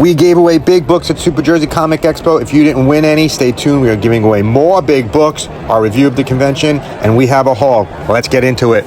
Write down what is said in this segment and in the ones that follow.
We gave away big books at Super Jersey Comic Expo. If you didn't win any, stay tuned. We are giving away more big books, our review of the convention, and we have a haul. Let's get into it.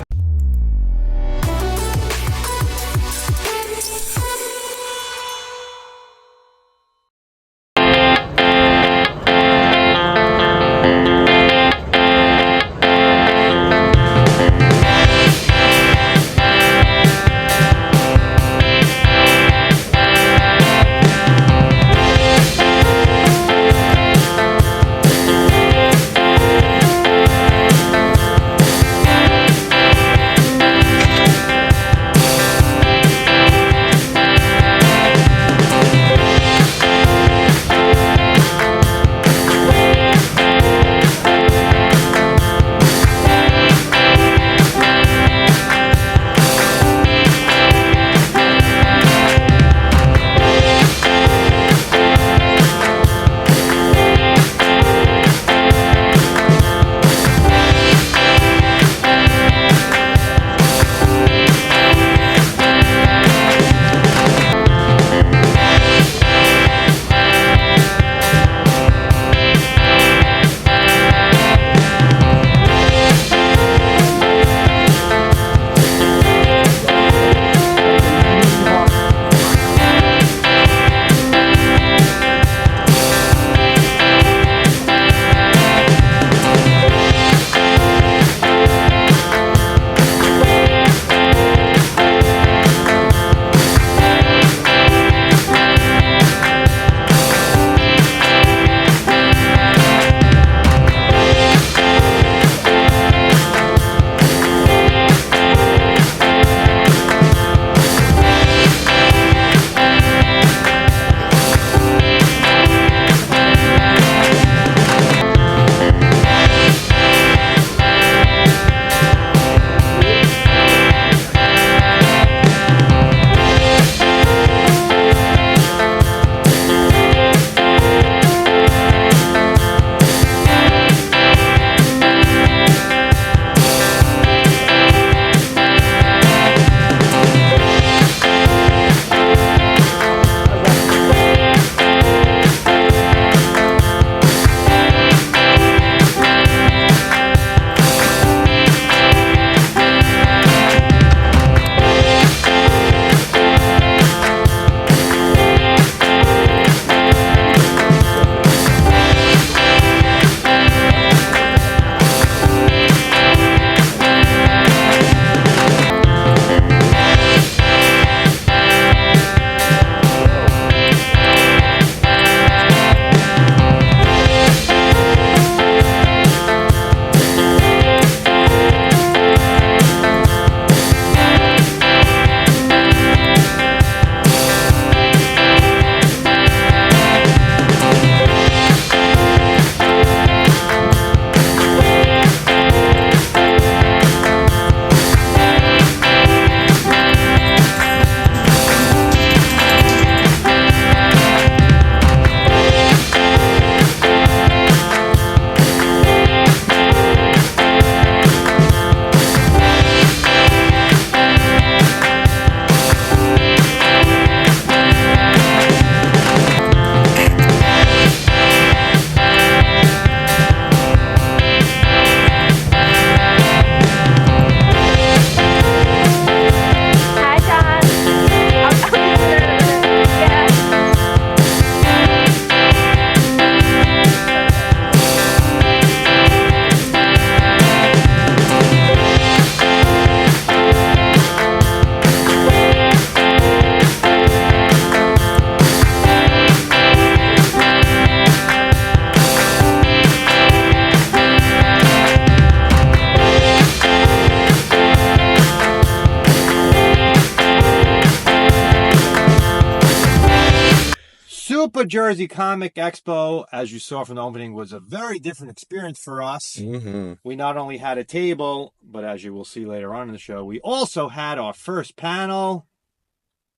Super Jersey Comic Expo, as you saw from the opening, was a very different experience for us. We not only had a table, but as you will see later on in the show, we also had our first panel.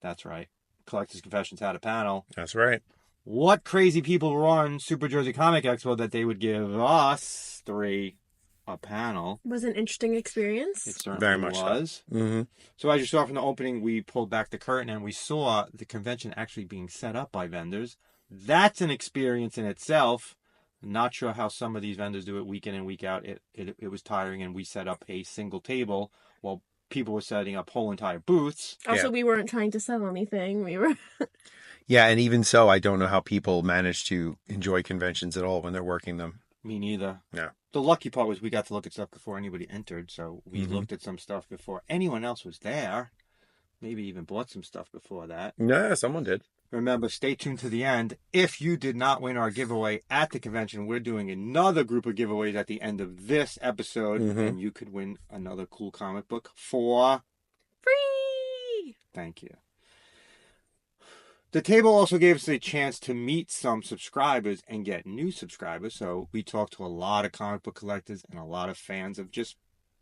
That's right. Collectors Confessions had a panel. That's right. What crazy people were on Super Jersey Comic Expo that they would give us 3 a panel. It was an interesting experience. It certainly Very much was. So. Mm-hmm. So as you saw from the opening, we pulled back the curtain and we saw the convention actually being set up by vendors. That's an experience in itself. Not sure how some of these vendors do it week in and week out. It was tiring, and we set up a single table while people were setting up whole entire booths. Also, we weren't trying to sell anything. We were... Yeah, and even so, I don't know how people manage to enjoy conventions at all when they're working them. Me neither. Yeah. The lucky part was we got to look at stuff before anybody entered, so we looked at some stuff before anyone else was there. Maybe even bought some stuff before that. Yeah, someone did. Remember, stay tuned to the end. If you did not win our giveaway at the convention, we're doing another group of giveaways at the end of this episode, and you could win another cool comic book for free. Thank you. The table also gave us a chance to meet some subscribers and get new subscribers. So we talked to a lot of comic book collectors and a lot of fans of just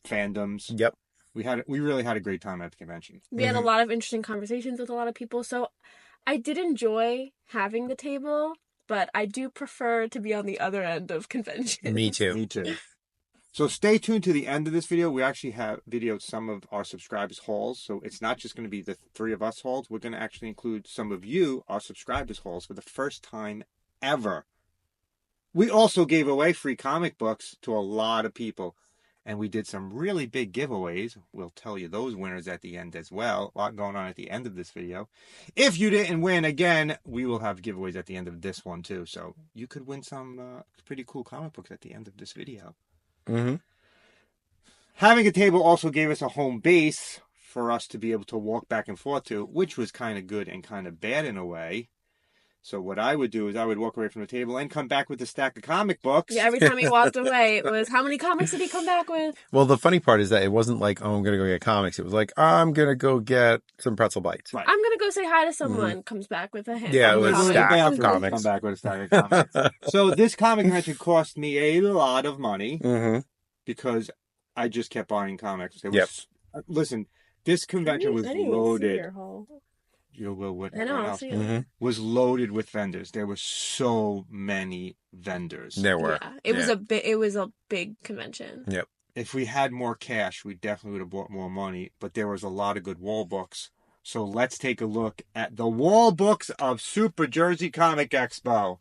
fandoms. Yep. We really had a great time at the convention. We had a lot of interesting conversations with a lot of people. So I did enjoy having the table, but I do prefer to be on the other end of conventions. Me too. Me too. So stay tuned to the end of this video. We actually have videoed some of our subscribers' hauls. So it's not just going to be the three of us hauls. We're going to actually include some of you, our subscribers' hauls, for the first time ever. We also gave away free comic books to a lot of people. And we did some really big giveaways. We'll tell you those winners at the end as well. A lot going on at the end of this video. If you didn't win, again, we will have giveaways at the end of this one too. So you could win some pretty cool comic books at the end of this video. Mm-hmm. Having a table also gave us a home base for us to be able to walk back and forth to, which was kind of good and kind of bad in a way. So what I would do is I would walk away from the table and come back with a stack of comic books. Yeah, every time he walked away, it was, how many comics did he come back with? Well, the funny part is that it wasn't like, oh, I'm going to go get comics. It was like, I'm going to go get some pretzel bites. Right. I'm going to go say hi to someone, comes back with a hand. Yeah, it was comics. stack of comics. Come back with a stack of comics. So this comic convention cost me a lot of money because I just kept buying comics. It was, listen, this convention was loaded. You will with everyone else. Was loaded with vendors. There were so many vendors. There were. Yeah, it was a big convention. Yep. If we had more cash, we definitely would have bought more money. But there was a lot of good wall books. So let's take a look at the wall books of Super Jersey Comic Expo.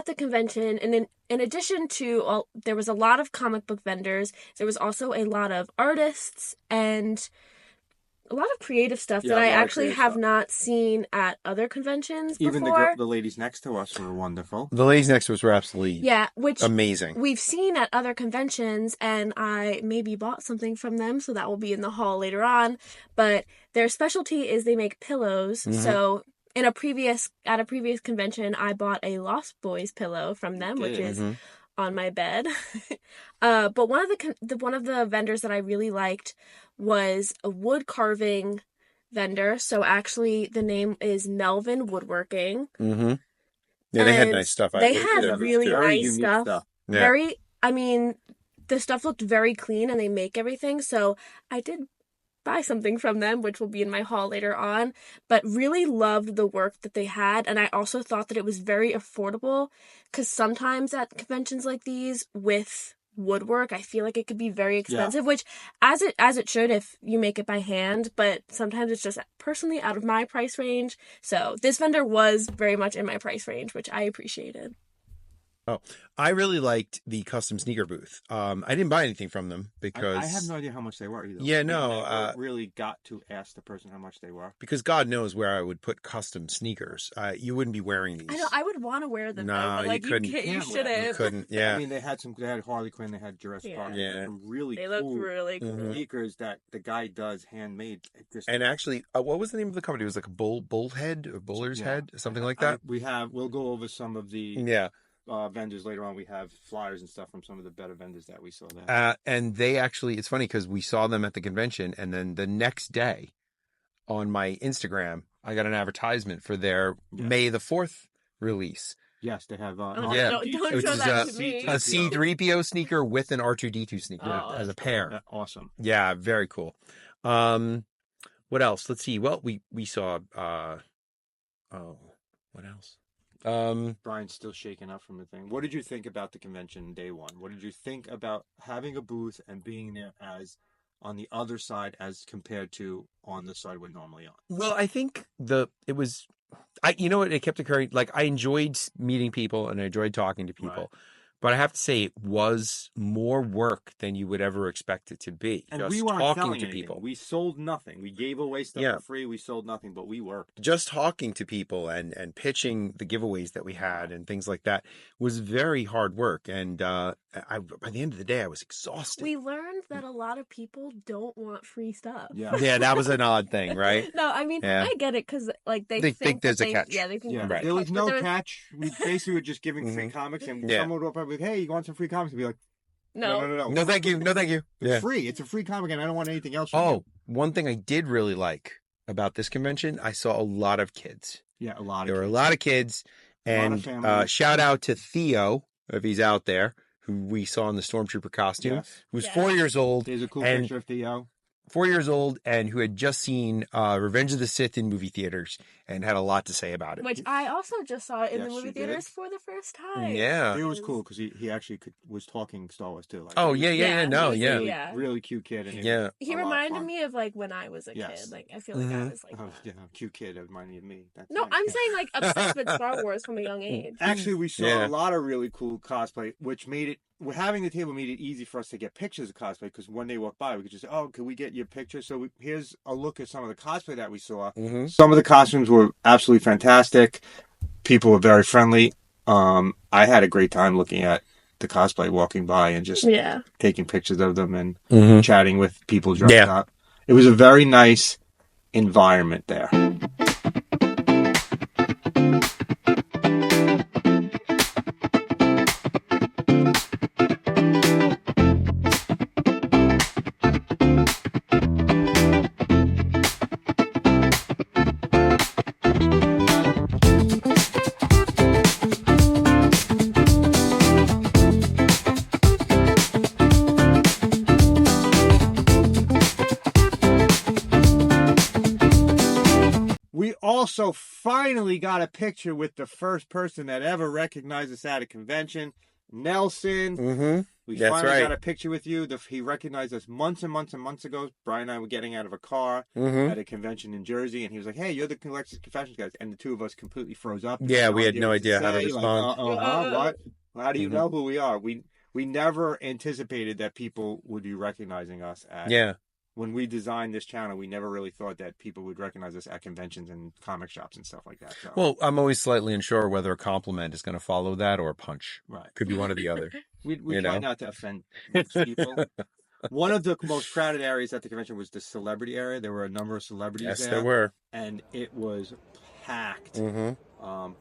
the convention, and in addition to there was a lot of comic book vendors, there was also a lot of artists and a lot of creative stuff that I actually have not seen at other conventions Even before. the ladies next to us were wonderful. The ladies next to us were absolutely which amazing. We've seen at other conventions, and I maybe bought something from them, so that will be in the haul later on. But their specialty is they make pillows. Mm-hmm. So at a previous convention, I bought a Lost Boys pillow from them, which is on my bed. But one of the vendors that I really liked was a wood carving vendor. So actually, the name is Melvin Woodworking. Mm-hmm. Yeah, they had nice stuff. They had really nice stuff. Yeah. The stuff looked very clean, and they make everything. So I did buy something from them, which will be in my haul later on, but really loved the work that they had. And I also thought that it was very affordable, because sometimes at conventions like these with woodwork, I feel like it could be very expensive, which as it should if you make it by hand, but sometimes it's just personally out of my price range. So this vendor was very much in my price range, which I appreciated. Oh, I really liked the custom sneaker booth. I didn't buy anything from them because I have no idea how much they were either. Yeah, no. I really got to ask the person how much they were. Because God knows where I would put custom sneakers. You wouldn't be wearing these. I know. I would want to wear them. No, though, but, you couldn't. You shouldn't. You couldn't. Yeah. I mean, they had Harley Quinn. They had Jurassic Park. Yeah. Some really they cool looked really cool sneakers that the guy does handmade. And actually, what was the name of the company? It was like a bullhead or buller's head, something like that. We'll go over some of the vendors later on. We have flyers and stuff from some of the better vendors that we saw there. And they actually, it's funny because we saw them at the convention, and then the next day on my Instagram, I got an advertisement for their May the 4th release. Yes, they have. Don't show that to me. A C-3PO sneaker with an R2-D2 sneaker as a pair. Awesome. Yeah, very cool. What else? Let's see. Well, we saw. What else? Brian's still shaking up from the thing. What did you think about the convention day one? What did you think about having a booth and being there as on the other side as compared to on the side we're normally on? Well, I think it kept occurring. Like, I enjoyed meeting people and I enjoyed talking to people. Right. But I have to say, it was more work than you would ever expect it to be. And just we weren't talking selling to anything. people. We sold nothing. We gave away stuff for free. We sold nothing, but we worked. Just talking to people and pitching the giveaways that we had and things like that was very hard work. And by the end of the day, I was exhausted. We learned that a lot of people don't want free stuff. Yeah, that was an odd thing, right? No, I mean, I get it because they think there's a catch. Yeah, they think right. There was no catch. We basically were just giving free comics, and someone would open up with, "Hey, you want some free comics?" And be like, No. No, thank you. It's free. It's a free comic, and I don't want anything else. One thing I did really like about this convention, I saw a lot of kids. Yeah, a lot of kids. There were a lot of kids. And shout out to Theo, if he's out there, who we saw in the Stormtrooper costume, who's 4 years old. There's a cool picture of Theo. 4 years old, and who had just seen Revenge of the Sith in movie theaters and had a lot to say about it. Which I also just saw in the movie theaters for the first time. Yeah. It was cool because he actually was talking Star Wars too. Like, really cute kid. And he reminded me of like when I was a kid. Like I feel like I was like cute kid that reminded me. I'm saying like obsessed with Star Wars from a young age. Actually, we saw a lot of really cool cosplay, which made it. Having the table made it easy for us to get pictures of cosplay because when they walk by, we could just say, could we get your picture? So here's a look at some of the cosplay that we saw. Mm-hmm. Some of the costumes were absolutely fantastic. People were very friendly. I had a great time looking at the cosplay, walking by and just taking pictures of them and chatting with people dressed up. It was a very nice environment there. Also, finally got a picture with the first person that ever recognized us at a convention. Nelson. We That's finally got a picture with you. He recognized us months and months and months ago. Brian and I were getting out of a car at a convention in Jersey, and he was like, "Hey, you're the Collectors Confessions guys," and the two of us completely froze up. Yeah, we had no idea how to respond. What? How do you know who we are? We never anticipated that people would be recognizing us when we designed this channel. We never really thought that people would recognize us at conventions and comic shops and stuff like that. So. Well, I'm always slightly unsure whether a compliment is going to follow that or a punch. Right. Could be one or the other. We try not to offend people. One of the most crowded areas at the convention was the celebrity area. There were a number of celebrities there. Yes, there were. And it was packed.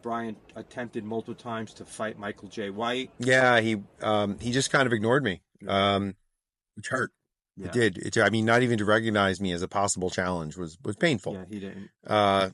Brian attempted multiple times to fight Michael J. White. Yeah, he just kind of ignored me. Which hurt. Yeah. It did. I mean, not even to recognize me as a possible challenge was painful. Yeah, he didn't.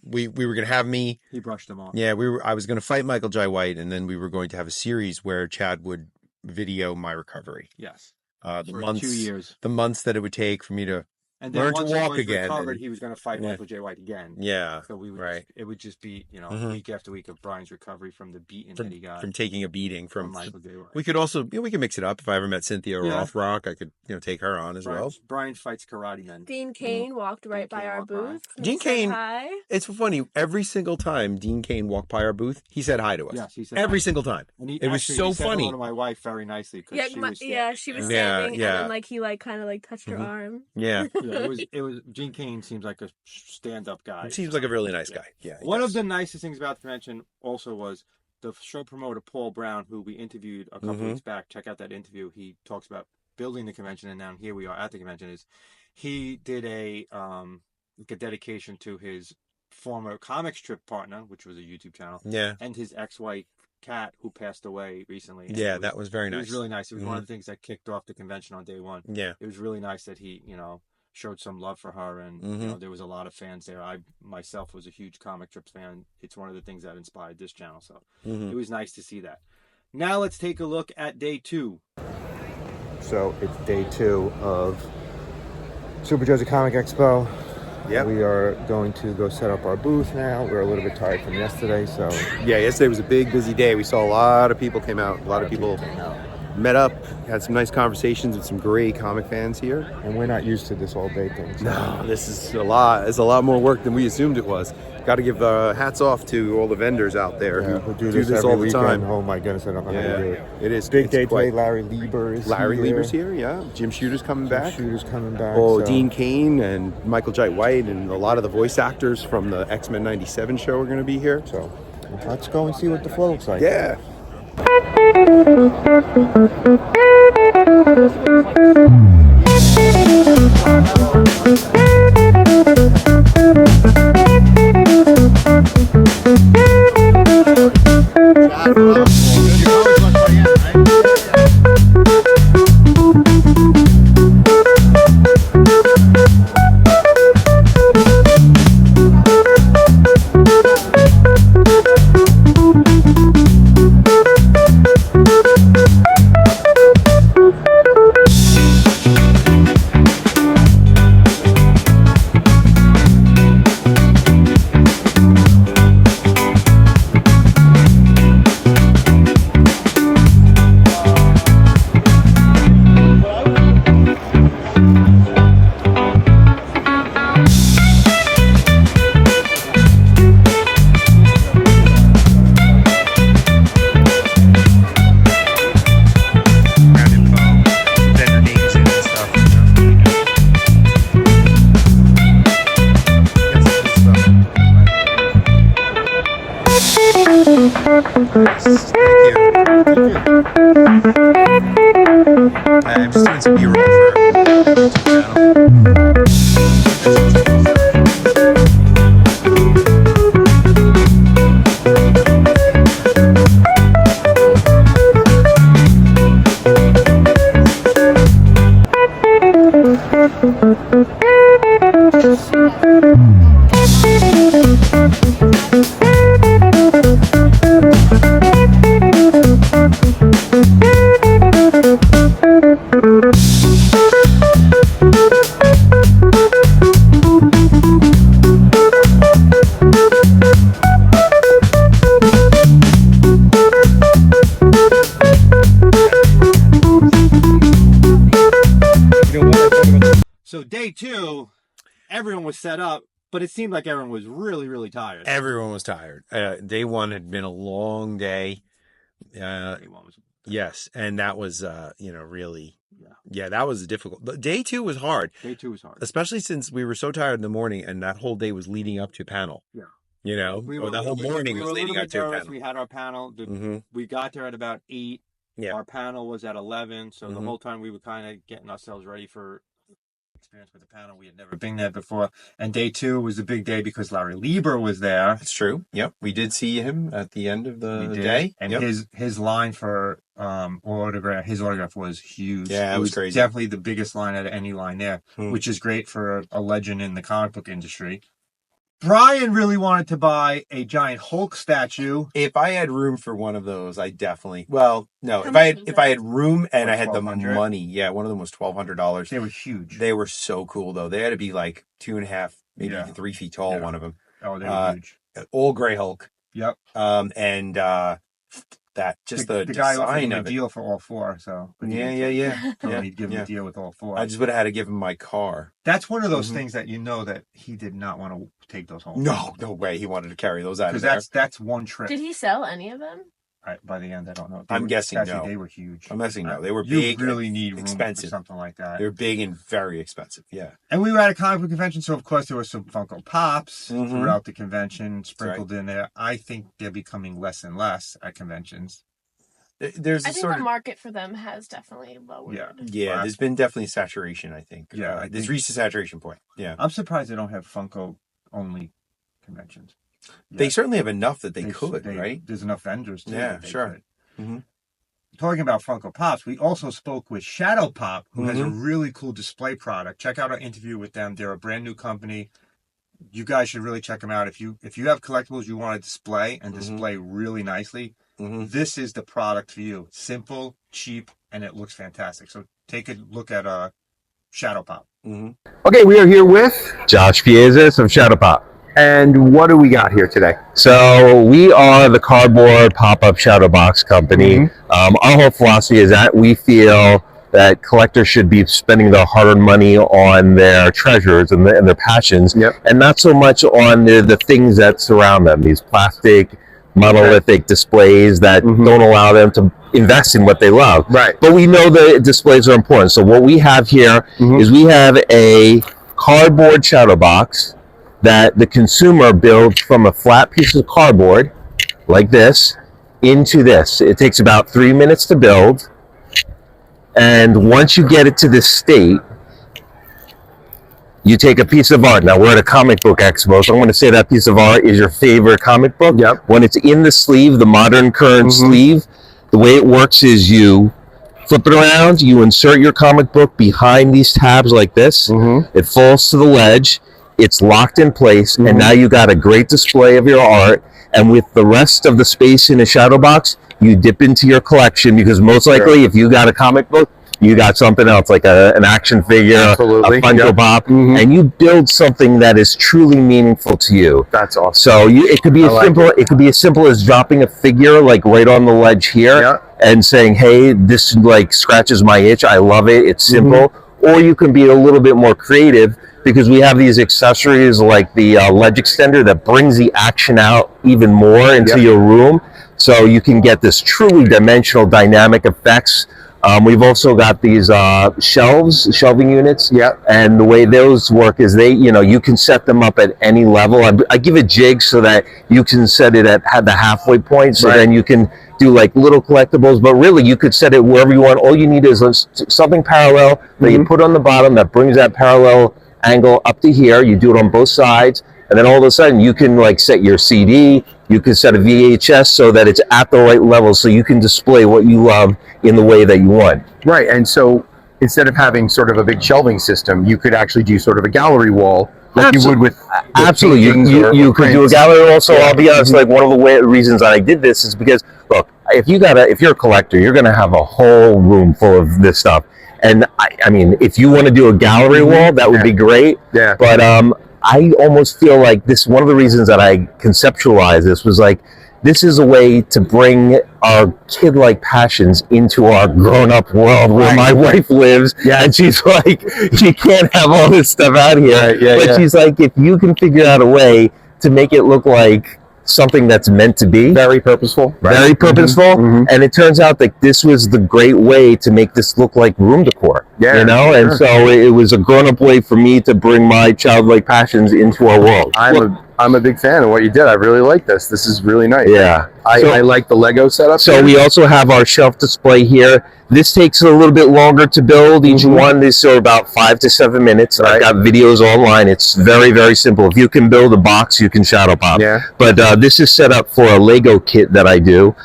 We were going to have me. He brushed them off. Yeah, I was going to fight Michael J. White, and then we were going to have a series where Chad would video my recovery. Yes. For 2 years. The months that it would take for me to learn to walk again. Recovered, he was going to fight Michael J. White again. Yeah. So we would it would just be, week after week of Brian's recovery from the beating that he got. From taking a beating from Michael J. White. We could also, we could mix it up. If I ever met Cynthia or Off Rock, I could, take her on as well. Brian fights karate men. Dean Cain walked right by our booth. Dean Cain, hi. It's funny. Every single time Dean Cain walked by our booth, he said hi to us. Yes, he said every single time. And it was so funny. He said to my wife very nicely. She was standing, and then he kind of touched her arm. Yeah. It was. Gene Cain seems like a stand-up guy. Seems like a really nice guy. Yeah. One of the nicest things about the convention also was the show promoter Paul Brown, who we interviewed a couple weeks back. Check out that interview. He talks about building the convention, and now here we are at the convention. He did a dedication to his former comic strip partner, which was a YouTube channel, and his ex-wife Kat, who passed away recently. Yeah, that was very nice. It was really nice. It was one of the things that kicked off the convention on day one. Yeah, it was really nice that he, showed some love for her, and there was a lot of fans there. I myself was a huge comic strips fan. It's one of the things that inspired this channel, so it was nice to see that. Now let's take a look at day 2. So it's day 2 of Super Jersey Comic Expo. Yeah, we are going to go set up our booth now. We're a little bit tired from yesterday, so yeah, yesterday was a big busy day. We saw a lot of people came out. A lot of people met up, had some nice conversations with some great comic fans here. And we're not used to this all day thing. So. No, this is a lot. It's a lot more work than we assumed it was. Got to give hats off to all the vendors out there who do this all the time. Oh my goodness, I don't know how to do it. It is big day today. Larry Lieber is here. Yeah. Jim Shooter's coming back. Oh, so. Dean Cain and Michael J. White and a lot of the voice actors from the X-Men '97 show are going to be here. So let's go and see what the floor looks like. Yeah. I'm just doing some B-roll for day 2, everyone was set up, but it seemed like everyone was really, really tired. Everyone was tired. Day 1 had been a long day. Day 1 was. Yes, and that was, really, that was difficult. But day 2 was hard. Day 2 was hard. Especially since we were so tired in the morning, and that whole day was leading up to panel. Yeah. The whole morning was leading up to a panel. We had our panel. We got there at about 8. Yeah. Our panel was at 11, so the whole time we were kind of getting ourselves ready for experience with the panel. We had never been there before. And day 2 was a big day because Larry Lieber was there. That's true. Yep. We did see him at the end of the day. And his line for his autograph was huge. Yeah, it was crazy. Definitely the biggest line out of any line there, which is great for a legend in the comic book industry. Brian really wanted to buy a giant Hulk statue. If I had room for one of those, I definitely. Well, no. If I had room and I had the money, one of them was $1,200. They were huge. They were so cool though. They had to be like 2.5, maybe 3 feet tall. One of them. Oh, they were huge. All gray Hulk. Yep. That just the guy offered design him a of it. deal for all 4. So Yeah. He'd give him a deal with all 4. I just would have had to give him my car. That's one of those things that that he did not want to take those home. No way. He wanted to carry those out of there. Because that's one trip. Did he sell any of them? By the end, I don't know. I'm guessing no. They were huge. I'm guessing no. They were big. You really need room expensive. for something like that. They're big and very expensive. Yeah. And we were at a comic book convention, so of course there were some Funko Pops throughout the convention sprinkled in there. I think they're becoming less and less at conventions. I think the market for them has definitely lowered. Yeah. There's been definitely saturation. I think. Yeah, it's reached a saturation point. Yeah. I'm surprised they don't have Funko only conventions. They certainly have enough that they could, right? There's enough vendors too. Yeah, sure. Talking about Funko Pops, we also spoke with Shadow Pop, who has a really cool display product. Check out our interview with them. They're a brand new company. You guys should really check them out. If you have collectibles you want to display and display really nicely, this is the product for you. Simple, cheap, and it looks fantastic. So take a look at Shadow Pop. Okay, we are here with Josh Piezas of Shadow Pop. And what do we got here today? So we are the cardboard pop-up shadow box company. Our whole philosophy is that we feel that collectors should be spending their hard-earned money on their treasures and their passions, and not so much on the things that surround them, these plastic, monolithic displays that don't allow them to invest in what they love. Right. But we know that displays are important. So what we have here is we have a cardboard shadow box that the consumer builds from a flat piece of cardboard, like this, into this. It takes about 3 minutes to build. And once you get it to this state, you take a piece of art. Now, we're at a comic book expo, so I'm going to say that piece of art is your favorite comic book. When it's in the sleeve, the modern current sleeve, the way it works is you flip it around, you insert your comic book behind these tabs like this. It falls to the ledge. It's locked in place, and now you got a great display of your art. And with the rest of the space in a shadow box, you dip into your collection, because most likely, if you got a comic book, you got something else, like an action figure, a Funko Pop, and you build something that is truly meaningful to you. That's awesome. So it could be it could be as simple as dropping a figure like right on the ledge here and saying, "Hey, this like scratches my itch. I love it. It's simple." Or you can be a little bit more creative, because we have these accessories like the ledge extender that brings the action out even more into your room, so you can get this truly dimensional, dynamic effects. We've also got these shelving units, and the way those work is you can set them up at any level. I give a jig so that you can set it at the halfway point, so then you can do like little collectibles, but really you could set it wherever you want. All you need is something parallel that you put on the bottom that brings that parallel angle up to here. You do it on both sides, and then all of a sudden you can like set your CD, you can set a VHS so that it's at the right level, so you can display what you love in the way that you want. Right, and so instead of having sort of a big shelving system, you could actually do sort of a gallery wall like you would with absolutely. You could do a gallery wall. So I'll be honest, like one of the reasons that I did this is because, look, if you're a collector, you're going to have a whole room full of this stuff. And I mean, if you want to do a gallery wall, that would be great. But I almost feel like this, one of the reasons that I conceptualized this was like, this is a way to bring our kid-like passions into our grown-up world where my wife lives. Yeah. And she's like, she can't have all this stuff out here. Right, yeah, but she's like, if you can figure out a way to make it look like something that's meant to be. Very purposeful. Right? Very purposeful. Mm-hmm. And it turns out that this was the great way to make this look like room decor. Yeah. You know? Sure. And so it was a grown-up way for me to bring my childlike passions into our world. I'm a big fan of what you did. I really like this. This is really nice. Yeah. I like the Lego setup. So we also have our shelf display here. This takes a little bit longer to build. Each one is about 5 to 7 minutes. Right. I've got videos online. It's very, very simple. If you can build a box, you can shadow pop. Yeah. But this is set up for a Lego kit that I do.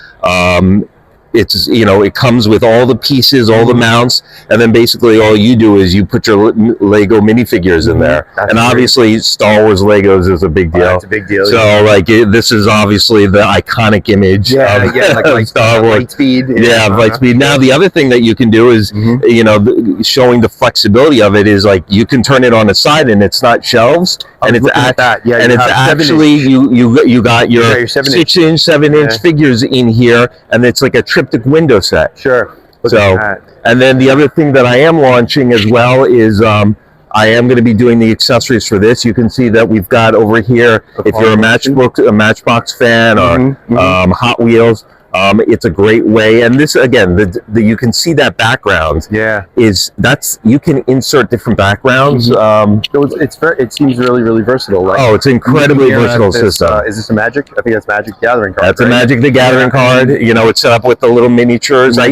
It's, you know, it comes with all the pieces, all the mounts, and then basically all you do is you put your Lego minifigures in there. That's and obviously Star Wars Legos is a big deal. It's a big deal. So like this is obviously the iconic image of like Star Wars. Lightspeed. Yeah, Lightspeed. Now the other thing that you can do is, you know, showing the flexibility of it is like you can turn it on its side and it's not shelves. And it's actually you got your 6-inch, 7-inch figures in here, and it's like a triptych window set. Sure. So, and then the other thing that I am launching as well is I am going to be doing the accessories for this. You can see that we've got over here, if you're a Matchbox fan or Hot Wheels, it's a great way. And this again, you can see that background. Yeah, you can insert different backgrounds. So it seems really, really versatile. Like, it's incredibly versatile system. Is this a Magic? I think that's Magic the Gathering card. That's a Magic the Gathering card. You know, it's set up with the little miniatures. I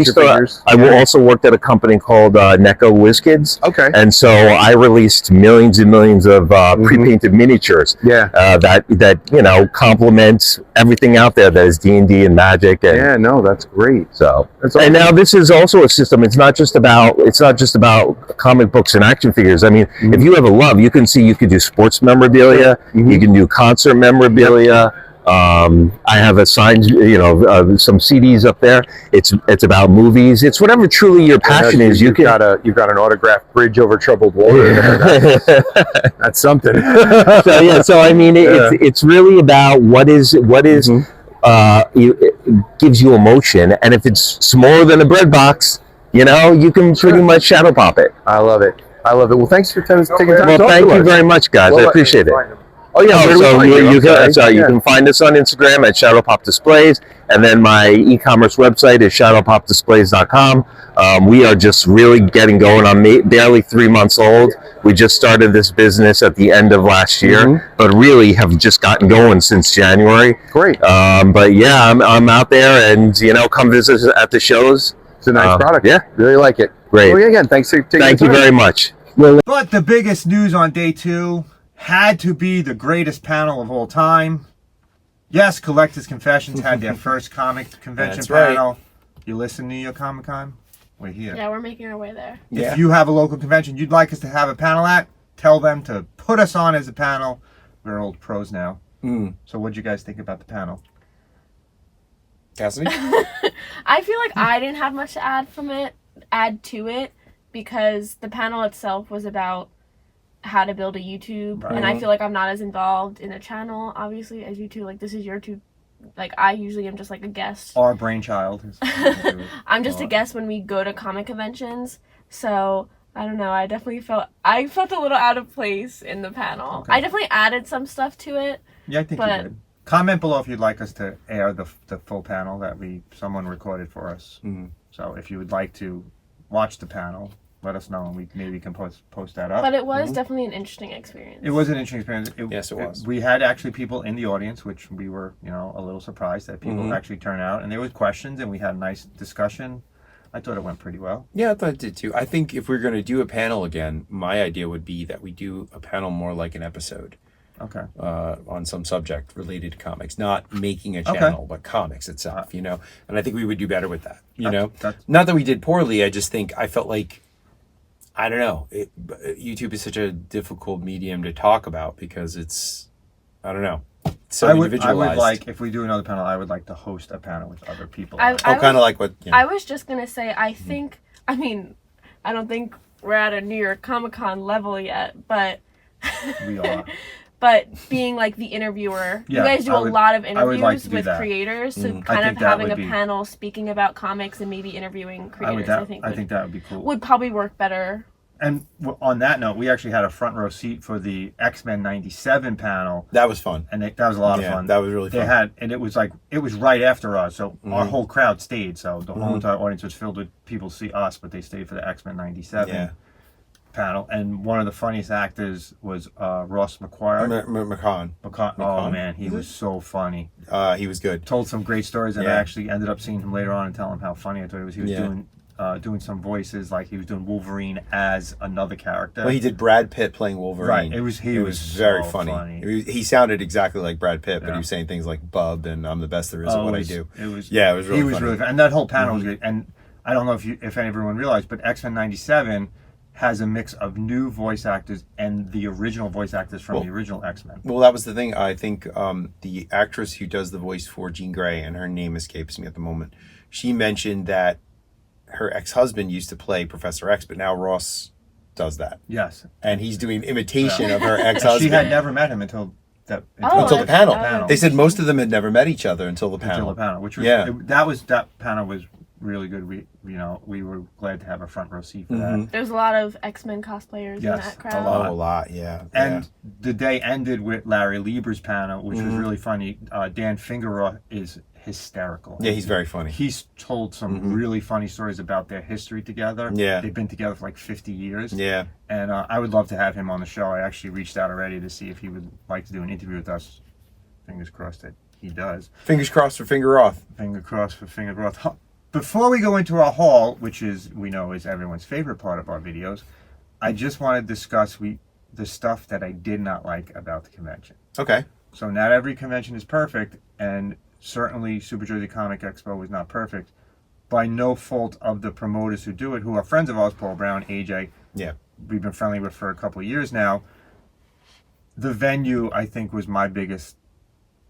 also worked at a company called Necco WizKids. Okay. And so I released millions and millions of pre-painted miniatures. Yeah. That you know complement everything out there that is D&D and Magic. Yeah, no, that's great. So, and now this is also a system. It's not just about comic books and action figures. I mean, if you have a love, you can do sports memorabilia. You can do concert memorabilia. I have a signed, some CDs up there. It's about movies. It's whatever truly your passion is. You've got an autographed bridge over troubled water. That's something. So I mean, it's really about what is. It gives you emotion, and if it's smaller than a bread box, you know, you can pretty much shadow pop it. I love it. Well, thanks for taking time. Well, thank you very much, guys. I appreciate it. Oh yeah, so you can find us on Instagram at Shadow Pop Displays, and then my e-commerce website is shadowpopdisplays.com. We are just really getting going. I'm barely 3 months old. We just started this business at the end of last year, but really have just gotten going since January. Great. But yeah, I'm out there, and come visit us at the shows. It's a nice product. Yeah, really like it. Great. Well, again, thanks for taking Thank you very much. But the biggest news on day 2 had to be the greatest panel of all time. Yes, Collectors Confessions had their first comic convention panel. Right. You listen to New York Comic Con? We're here. Yeah, we're making our way there. If you have a local convention you'd like us to have a panel at, tell them to put us on as a panel. We're old pros now. So what'd you guys think about the panel? Cassidy? I feel like I didn't have much to add to it, because the panel itself was about how to build a YouTube, and I feel like I'm not as involved in a channel, obviously, as you two. Like, this is your two. Like, I usually am just like a guest. Our brainchild. I'm just a guest when we go to comic conventions, so I don't know. I definitely felt a little out of place in the panel. Okay. I definitely added some stuff to it. Yeah, I think you did. Comment below if you'd like us to air the full panel that someone recorded for us. So if you would like to watch the panel, let us know, and we maybe can post that up. But it was definitely an interesting experience. It was an interesting experience. Yes, it was. We had actually people in the audience, which we were, a little surprised that people actually turned out, and there was questions, and we had a nice discussion. I thought it went pretty well. Yeah, I thought it did too. I think if we're going to do a panel again, my idea would be that we do a panel more like an episode. Okay. On some subject related to comics, not making a channel, but comics itself, and I think we would do better with that, Not that we did poorly, I felt like, I don't know, YouTube is such a difficult medium to talk about because it's, I don't know, so individualized. I would like, if we do another panel, I would like to host a panel with other people. Kind of like what, I was just going to say, I think, I don't think we're at a New York Comic Con level yet, but... We are. but being like the interviewer, Yeah, you guys do a lot of I would like interviews to do with that. creators, so I kind of think that having would a be- panel speaking about comics and maybe interviewing creators. I think that would be cool. would probably work better. And on that note, we actually had a front row seat for the X-Men '97 panel. That was fun. And that was a lot of fun. That was really fun. It was right after us, so our whole crowd stayed. So the whole entire audience was filled with people see us, but they stayed for the X-Men '97 panel. And one of the funniest actors was Ross McQuarrie. McCon. Oh man, he was so funny. He was good. Told some great stories, and I actually ended up seeing him later on and telling him how funny I thought he was. He was doing some voices, like he was doing Wolverine as another character. Well, he did Brad Pitt playing Wolverine. Right. It was very so funny. He sounded exactly like Brad Pitt, but he was saying things like "bub" and "I'm the best there is at what I do." It was really funny. And that whole panel was good. And I don't know if everyone realized, but X-Men '97 has a mix of new voice actors and the original voice actors from the original X-Men. Well, that was the thing. I think the actress who does the voice for Jean Grey, and her name escapes me at the moment, she mentioned that her ex-husband used to play Professor X, but now Ross does that. Yes. And he's doing imitation of her ex-husband. She had never met him until the panel. They said most of them had never met each other until the panel. Which was that panel was really good. We were glad to have a front row seat for that. There's a lot of X-Men cosplayers in that crowd. A lot, yeah. And the day ended with Larry Lieber's panel, which was really funny. Dan Fingeroth is hysterical. Yeah, he's very funny. He's told some really funny stories about their history together. Yeah. They've been together for like 50 years. Yeah. And I would love to have him on the show. I actually reached out already to see if he would like to do an interview with us. Fingers crossed that he does. Fingers crossed for Fingeroth. Finger crossed for Fingeroth. Before we go into our haul, which we know is everyone's favorite part of our videos, I just want to discuss the stuff that I did not like about the convention. Okay. So not every convention is perfect, and certainly Super Jersey Comic Expo was not perfect, by no fault of the promoters who do it, who are friends of ours, Paul Brown, AJ. Yeah. We've been friendly with for a couple of years now. The venue, I think, was my biggest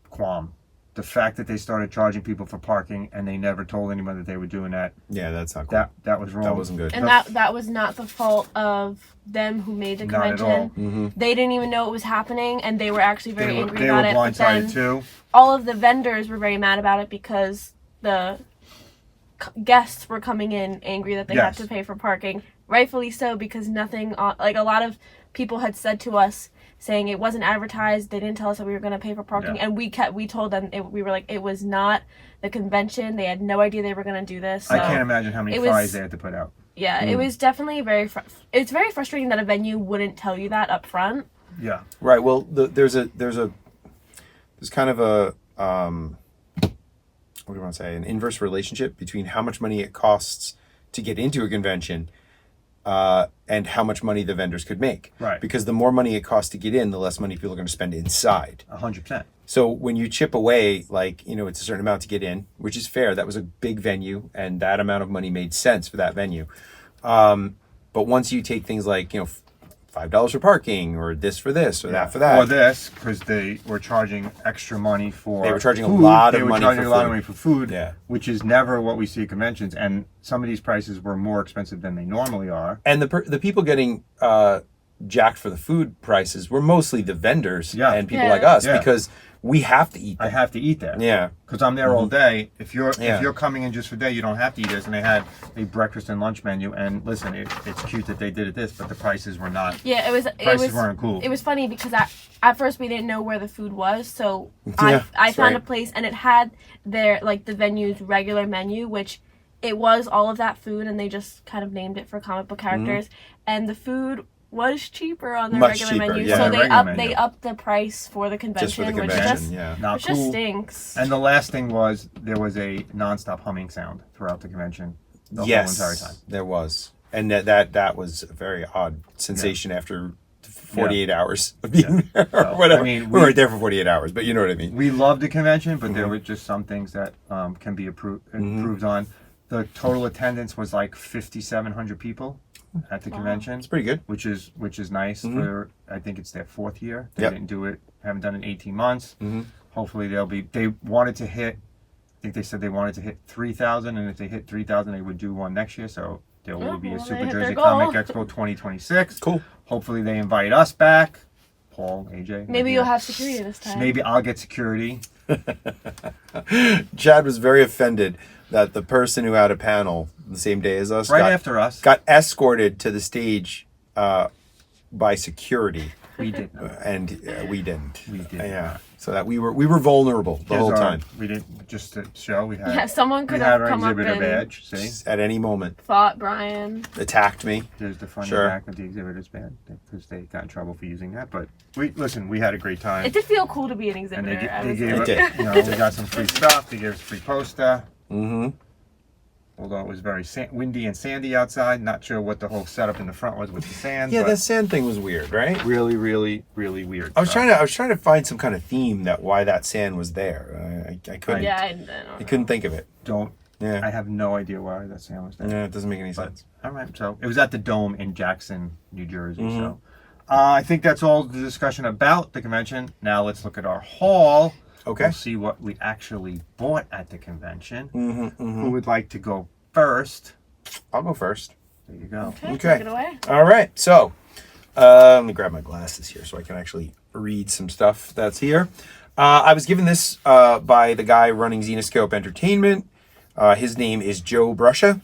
qualm. The fact that they started charging people for parking and they never told anyone that they were doing that. Yeah, that's not cool. That was wrong. That wasn't good. And that was not the fault of them who made the convention. Not at all. They didn't even know it was happening, and they were actually very angry about it. They were blindsided too. All of the vendors were very mad about it because the guests were coming in angry that they had to pay for parking. Rightfully so, because nothing, like a lot of people had said to us, saying it wasn't advertised, they didn't tell us that we were going to pay for parking, and we told them, we were like, it was not the convention, they had no idea they were going to do this. So I can't imagine how many fines they had to put out. Yeah, it was definitely it's very frustrating that a venue wouldn't tell you that up front. Yeah. Right, well, there's kind of a, what do you want to say, an inverse relationship between how much money it costs to get into a convention and how much money the vendors could make. Right. Because the more money it costs to get in, the less money people are going to spend inside. 100%. So when you chip away, it's a certain amount to get in, which is fair. That was a big venue, and that amount of money made sense for that venue. But once you take things like, $5 for parking, or this for this, or that for that. Or this, because they were charging extra money for They were charging food. a lot of They were money charging for a lot food. of money for food, Yeah. which is never what we see at conventions. And some of these prices were more expensive than they normally are. And the people getting jacked for the food prices were mostly the vendors and people like us, because we have to eat there. I have to eat there. Yeah. Because I'm there all day. If you're coming in just for a day, you don't have to eat this. And they had a breakfast and lunch menu. And listen, it's cute that they did this, but the prices were not. Yeah, Prices weren't cool. It was funny because at first we didn't know where the food was, so I found a place and it had the venue's regular menu, which it was all of that food, and they just kind of named it for comic book characters, and the food was cheaper on their regular menu, so they upped the price for the convention, just for the convention, not which cool. just stinks. And the last thing was there was a nonstop humming sound throughout the convention the whole entire time. There was, and that was a very odd sensation after 48 hours of being there, or whatever. I mean, we weren't there for 48 hours, but you know what I mean. We loved the convention, but there were just some things that can be improved on. The total attendance was like 5,700 people at the convention. It's pretty good, which is nice for, I think it's their 4th year. They didn't do it, haven't done it in 18 months. Hopefully they wanted to hit, I think they said they wanted to hit 3,000, and if they hit 3,000 they would do one next year, so there will be a Super Jersey Comic Expo 2026. Cool. Hopefully they invite us back. Paul, AJ. Maybe you'll have security this time. Maybe I'll get security. Chad was very offended that the person who had a panel the same day as us, after us, got escorted to the stage by security. We did, and we didn't. We did. Yeah. So that we were vulnerable the whole time. We didn't, just to show we had. Someone could have come up exhibitor and badge. See, at any moment fought Brian, attacked me. There's the funny back with the exhibitor's badge because they got in trouble for using that. But we had a great time. It did feel cool to be an exhibitor. And they gave us, we got some free stuff. They gave us a free poster. Mm-hmm. Although it was very windy and sandy outside, not sure what the whole setup in the front was with the sand. Yeah, the sand thing was weird, right? Really, really, really weird. I was trying to find some kind of theme that why that sand was there. I couldn't. Yeah, I couldn't think of it. Yeah. I have no idea why that sand was there. Yeah, it doesn't make any sense. All right, so it was at the Dome in Jackson, New Jersey. Mm-hmm. So I think that's all the discussion about the convention. Now let's look at our haul. Okay. We'll see what we actually bought at the convention. Mm-hmm, mm-hmm. Who would like to go first? I'll go first. There you go. Okay. Take it away. All right. So let me grab my glasses here so I can actually read some stuff that's here. I was given this by the guy running Xenoscope Entertainment. His name is Joe Brusha.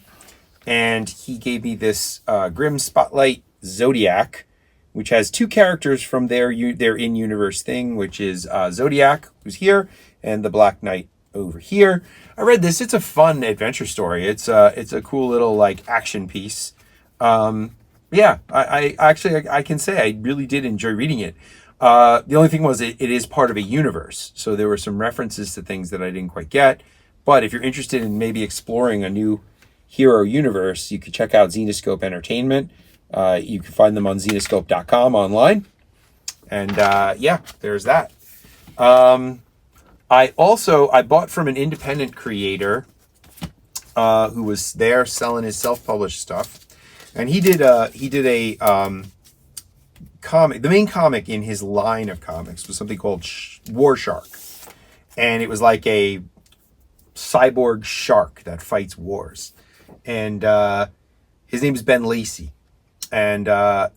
And he gave me this Grimm Spotlight Zodiac, which has two characters from their in-universe thing, which is Zodiac, who's here, and the Black Knight over here. I read this. It's a fun adventure story. It's a cool little like action piece. Yeah, I can say I really did enjoy reading it. The only thing was it is part of a universe, so there were some references to things that I didn't quite get. But if you're interested in maybe exploring a new hero universe, you could check out Xenoscope Entertainment. You can find them on xenoscope.com online. And yeah, there's that. I bought from an independent creator who was there selling his self-published stuff. And he did a comic. The main comic in his line of comics was something called War Shark. And it was like a cyborg shark that fights wars. And his name is Ben Lacey. And I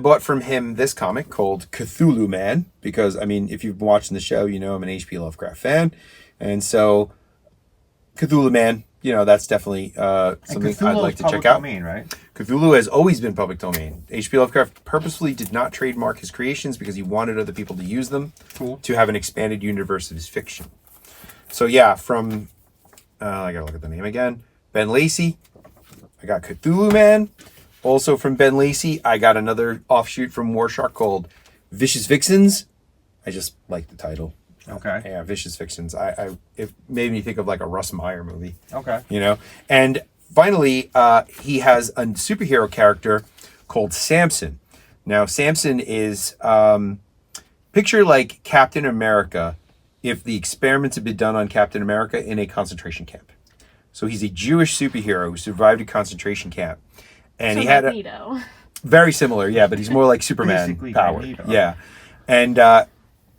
bought from him this comic called Cthulhu Man, because, I mean, if you've been watching the show, you know I'm an H.P. Lovecraft fan. And so, Cthulhu Man, you know, that's definitely something I'd like to check out. Domain, right? Cthulhu has always been public domain. H.P. Lovecraft purposefully did not trademark his creations because he wanted other people to use them to have an expanded universe of his fiction. So, yeah, from, I gotta look at the name again, Ben Lacey, I got Cthulhu Man. Also from Ben Lacey, I got another offshoot from War Shark called Vicious Vixens. I just like the title. Okay. Yeah, Vicious Vixens. It made me think of like a Russ Meyer movie. Okay. You know? And finally, he has a superhero character called Samson. Now, Samson is, picture like Captain America if the experiments had been done on Captain America in a concentration camp. So he's a Jewish superhero who survived a concentration camp. And so he had very similar, yeah, but he's more like Superman powered. Yeah. And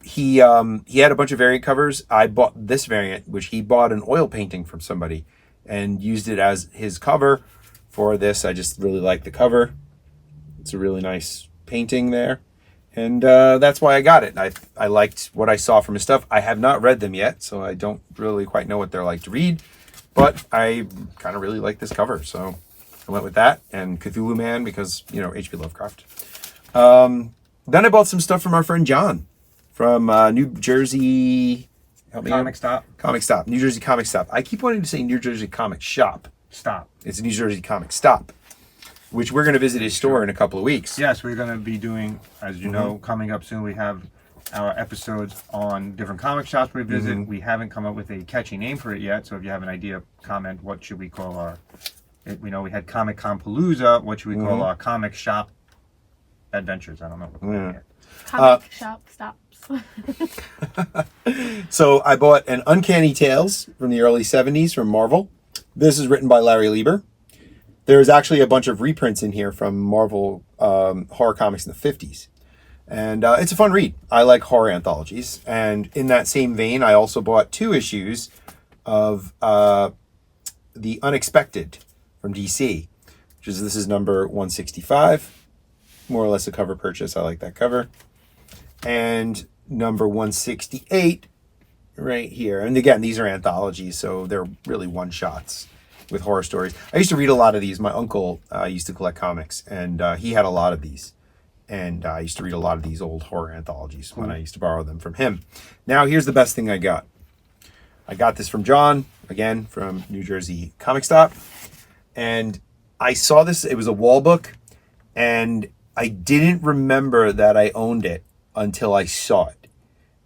he had a bunch of variant covers. I bought this variant, which he bought an oil painting from somebody and used it as his cover for this. I just really like the cover. It's a really nice painting there. And that's why I got it. I liked what I saw from his stuff. I have not read them yet, so I don't really quite know what they're like to read. But I kind of really like this cover, so I went with that, and Cthulhu Man because, you know, H.P. Lovecraft. Then I bought some stuff from our friend John from New Jersey... Comic Stop. New Jersey Comic Stop. I keep wanting to say New Jersey Comic Shop. Stop. It's New Jersey Comic Stop, which we're going to visit his store in a couple of weeks. Yes, we're going to be doing, as you know, coming up soon, we have our episodes on different comic shops we visit. We haven't come up with a catchy name for it yet, so if you have an idea, comment what should we call our... We know we had Comic Con Palooza. What should we call our comic shop adventures? I don't know what we're calling it. Comic shop stops. So I bought an Uncanny Tales from the early 70s from Marvel. This is written by Larry Lieber. There's actually a bunch of reprints in here from Marvel horror comics in the 50s. And it's a fun read. I like horror anthologies. And in that same vein, I also bought 2 issues of The Unexpected from DC, this is number 165. More or less a cover purchase. I like that cover. and number 168 right here. And again, these are anthologies, so they're really one-shots with horror stories. I used to read a lot of these. My uncle used to collect comics, and he had a lot of these. And I used to read a lot of these old horror anthologies when I used to borrow them from him. Now, here's the best thing I got. I got this from John, again, from New Jersey Comic Stop. And I saw this. It was a wall book. And I didn't remember that I owned it until I saw it.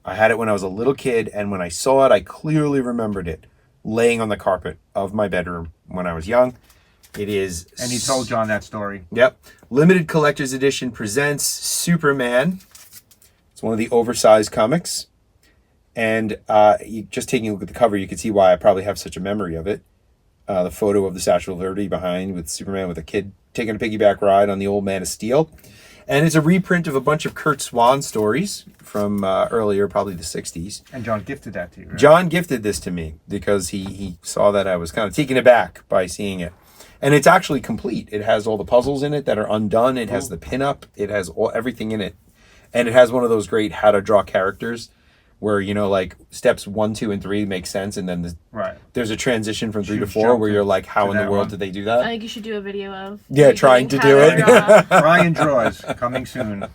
I had it when I was a little kid. And when I saw it, I clearly remembered it laying on the carpet of my bedroom when I was young. It is... And he told John that story. Yep. Limited Collector's Edition presents Superman. It's one of the oversized comics. And just taking a look at the cover, you can see why I probably have such a memory of it. The photo of the Statue of Liberty behind with Superman with a kid taking a piggyback ride on the Old Man of Steel. And it's a reprint of a bunch of Kurt Swan stories from earlier, probably the 60s. And John gifted that to you, right? John gifted this to me because he saw that I was kind of taken aback by seeing it. And it's actually complete. It has all the puzzles in it that are undone. It has the pinup. It has everything in it. And it has one of those great how to draw characters where, you know, like steps 1, 2, and 3 make sense. And then there's a transition from 3 to 4 where you're like, how in the world did they do that? I think you should do a video of... Yeah, trying to do it. Brian Draws, coming soon.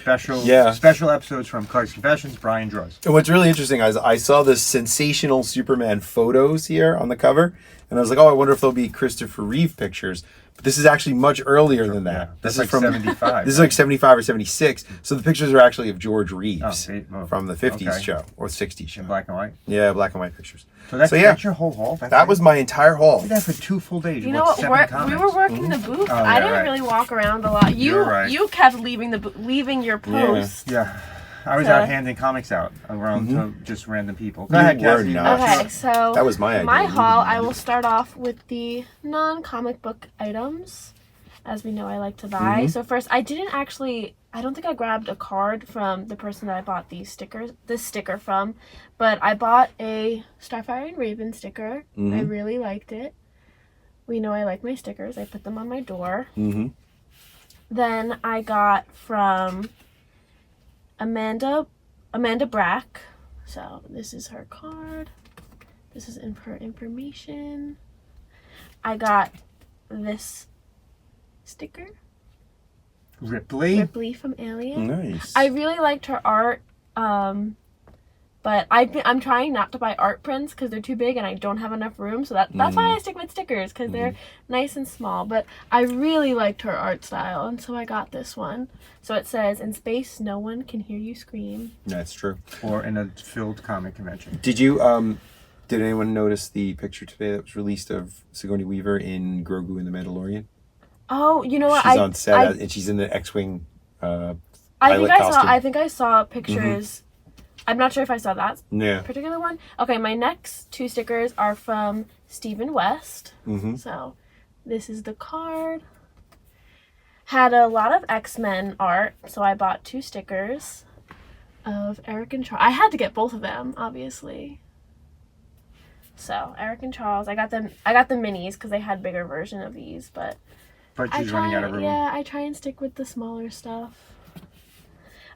Special episodes from Clark's Confessions, Brian Draws. And what's really interesting is I saw this sensational Superman photos here on the cover. And I was like, oh, I wonder if there'll be Christopher Reeve pictures. But this is actually much earlier than that. Yeah, this is like from 75. This is like 75 or 76. So the pictures are actually of George Reeves from the 50s show or 60s show. In black and white? Yeah, black and white pictures. So that's your whole haul? That was my entire haul. You did that for 2 full days. You know what? We were working the booth. I didn't really walk around a lot. You kept leaving your post. Yeah. I was out handing comics out around to just random people. Go ahead, Cassie. Okay, so that was my idea. My haul, I will start off with the non-comic book items. As we know, I like to buy. So first, I don't think I grabbed a card from the person that I bought this sticker from, but I bought a Starfire and Raven sticker. I really liked it. We know I like my stickers. I put them on my door. Then I got from Amanda Brack. So this is her card. This is her information. I got this sticker. Ripley from Alien. Nice. I really liked her art, but I'm trying not to buy art prints because they're too big and I don't have enough room. So that's why I stick with stickers, because they're nice and small. But I really liked her art style, and so I got this one. So it says, "In space, no one can hear you scream." That's true. Or in a filled comic convention. Did you did anyone notice the picture today that was released of Sigourney Weaver in Grogu and the Mandalorian? Oh, you know what? She's on set and she's in the X-Wing pilot costume. I think I saw pictures. I'm not sure if I saw that particular one. Okay, my next 2 stickers are from Stephen West. So this is the card. Had a lot of X-Men art, so I bought 2 stickers of Eric and Charles. I had to get both of them, obviously. So Eric and Charles, I got the minis because they had bigger version of these, but she's running out of room. Yeah, I try and stick with the smaller stuff.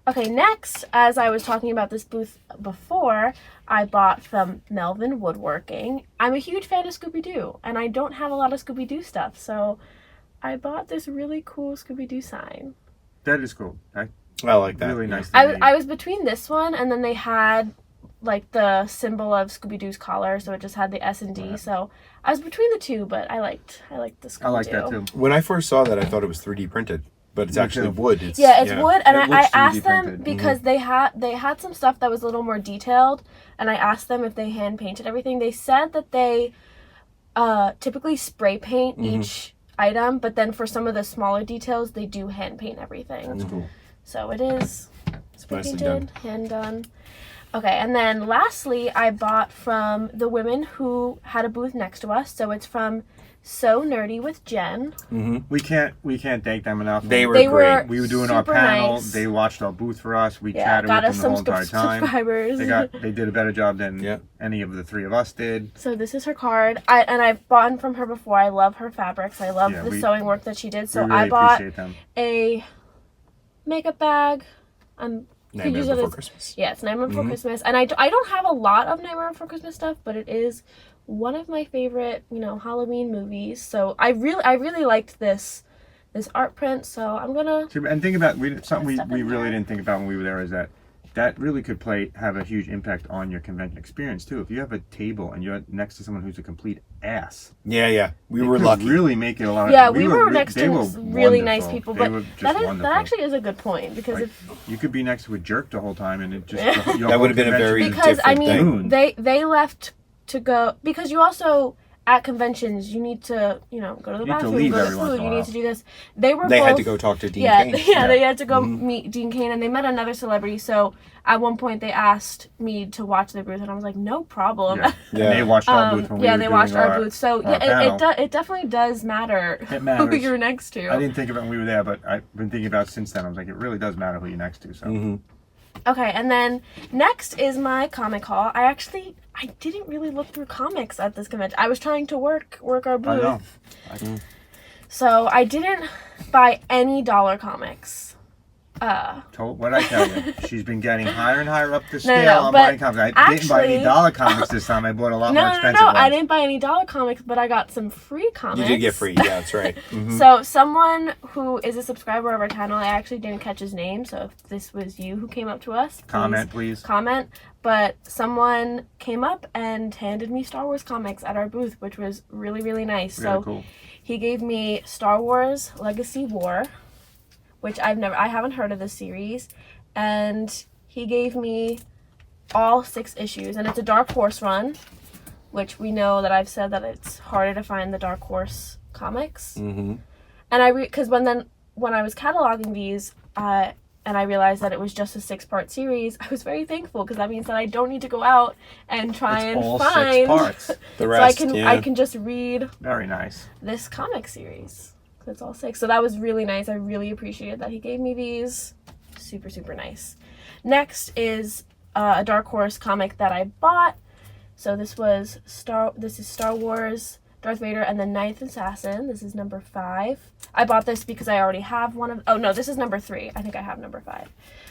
Okay, next, as I was talking about this booth before, I bought from Melvin Woodworking. I'm a huge fan of Scooby-Doo, and I don't have a lot of Scooby-Doo stuff, so I bought this really cool Scooby-Doo sign. That is cool. I like that. Really nice. I was between this one, and then they had like the symbol of Scooby-Doo's collar, so it just had the S and D. So I was between the 2, but I liked the Scooby-Doo. I like that too. When I first saw that, I thought it was 3D printed, but it's actually wood. It's wood, and I asked them because they had some stuff that was a little more detailed, and I asked them if they hand painted everything. They said that they typically spray paint each item, but then for some of the smaller details, they do hand paint everything. That's cool. So it is spray painted, hand done. Okay, and then lastly, I bought from the women who had a booth next to us. So it's from So Nerdy with Jen. We can't thank them enough. They were great. We were doing our panel. Nice. They watched our booth for us. We chatted with them the whole entire time. Subscribers. They did a better job than any of the 3 of us did. So this is her card. I've bought from her before. I love her fabrics. I love the sewing work that she did. So really I bought appreciate them. a makeup bag. Nightmare Before Christmas. Yeah, it's Nightmare Before Christmas. And I don't have a lot of Nightmare Before Christmas stuff, but it is one of my favorite, Halloween movies. So I really liked this art print, so I'm gonna... And think about, something we really didn't think about when we were there is that really could have a huge impact on your convention experience too. If you have a table and you're next to someone who's a complete ass. Yeah. We were lucky. Really make it a lot. Yeah, we were next to really nice people, but that actually is a good point, because you could be next to a jerk the whole time and it just that would have been a very different thing. They left to go, because you also, at conventions, you need to, go to the bathroom, go to food, you need to do this. They had to go talk to Dean Cain. Yeah, they had to go meet Dean Cain, and they met another celebrity, so at one point they asked me to watch their booth, and I was like, no problem. Yeah. And they watched our booth when we were they watched our booth, so it definitely does matter who you're next to. I didn't think of it when we were there, but I've been thinking about it since then. I was like, it really does matter who you're next to, so... Okay, and then next is my comic haul. I didn't really look through comics at this convention. I was trying to work our booth. I know. So I didn't buy any dollar comics. What I tell you, she's been getting higher and higher up the scale on buying comics. I didn't buy any dollar comics this time. I bought a lot more expensive ones. I didn't buy any dollar comics, but I got some free comics. You did get free, yeah, that's right. So someone who is a subscriber of our channel, I actually didn't catch his name, so if this was you who came up to us, please. Comment. But someone came up and handed me Star Wars comics at our booth, which was really, really nice. Really cool. He gave me Star Wars Legacy War, which I haven't heard of this series, and he gave me all 6 issues, and it's a Dark Horse run, which we know that I've said that it's harder to find the Dark Horse comics. And because when I was cataloging these, and I realized that it was just a 6-part series, I was very thankful, because that means that I don't need to go out and try and find 6 parts. The rest, so I can just read. Very nice. This comic series. It's all 6. So that was really nice. I really appreciated that he gave me these. Super, super nice. Next is a Dark Horse comic that I bought. So this is Star Wars, Darth Vader, and the Ninth Assassin. This is number 5. I bought this because I already have one of... Oh, no, this is number 3. I think I have number 5.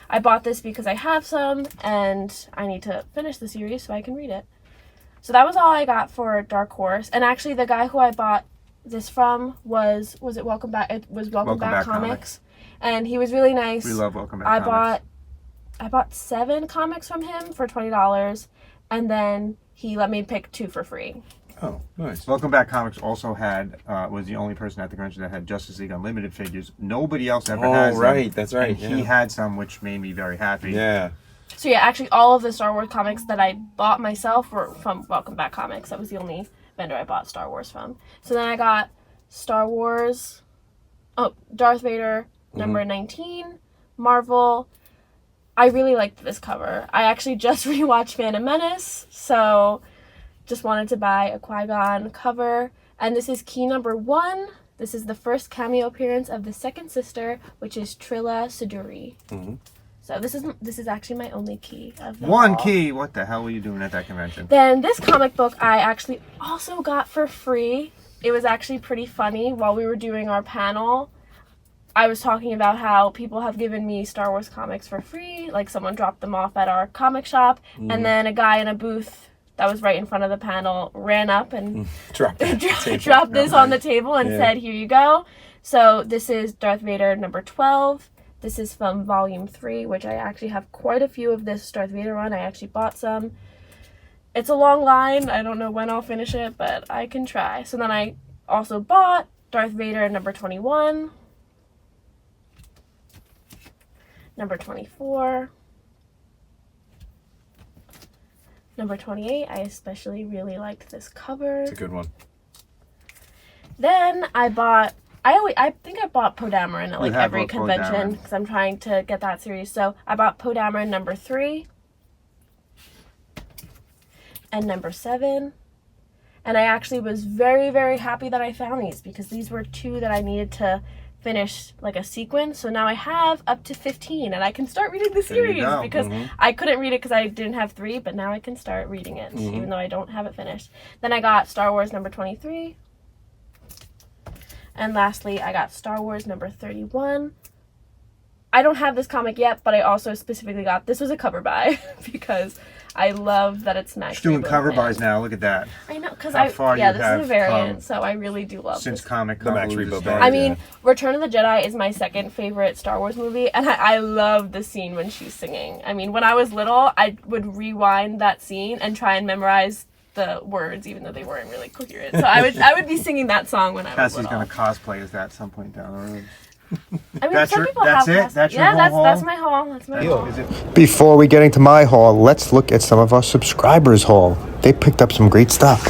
I bought this because I have some, and I need to finish the series so I can read it. So that was all I got for Dark Horse. And actually, the guy who I bought this from was it Welcome Back? It was Welcome Back Comics, and he was really nice. We love Welcome Back Comics. I bought 7 comics from him for $20, and then he let me pick 2 for free. Oh, nice. Welcome Back Comics also was the only person at the convention that had Justice League Unlimited figures. Nobody else ever has them. Right, that's right. And he had some, which made me very happy. Yeah. So yeah, actually all of the Star Wars comics that I bought myself were from Welcome Back Comics. That was the only vendor I bought Star Wars from. So then I got Darth Vader, number 19, Marvel. I really liked this cover. I actually just rewatched Phantom Menace, so just wanted to buy a Qui-Gon cover. And this is key number 1. This is the first cameo appearance of the second sister, which is Trilla Siduri. So this is actually my only key of the One haul. key. What the hell were you doing at that convention? Then this comic book I actually also got for free. It was actually pretty funny. While we were doing our panel, I was talking about how people have given me Star Wars comics for free. Like someone dropped them off at our comic shop, and then a guy in a booth that was right in front of the panel ran up and dropped this on the table and said, "Here you go." So this is Darth Vader number 12. This is from Volume 3, which I actually have quite a few of this Darth Vader run. I actually bought some. It's a long line. I don't know when I'll finish it, but I can try. So then I also bought Darth Vader number 21, number 24, number 28. I especially really liked this cover. It's a good one. Then I think I bought Poe Dameron at every convention because I'm trying to get that series. So I bought Poe Dameron number 3 and number 7. And I actually was very, very happy that I found these because these were 2 that I needed to finish like a sequence. So now I have up to 15 and I can start reading the series because I couldn't read it because I didn't have 3, but now I can start reading it even though I don't have it finished. Then I got Star Wars number 23. And lastly, I got Star Wars number 31. I don't have this comic yet, but I also specifically got this was a cover buy because I love that it's Max. She's doing cover buys now. Look at that. I know because this is a variant, so I really do love since this. comic the Max Rebo. I mean, Return of the Jedi is my second favorite Star Wars movie, and I love the scene when she's singing. I mean, when I was little, I would rewind that scene and try and memorize the words, even though they weren't really coherent. So I would be singing that song when I was little. Cassie's gonna cosplay as that at some point down the road. I mean, that's it. That's your haul? That's my haul. That's my haul. Before we get into my haul, let's look at some of our subscribers' haul. They picked up some great stuff.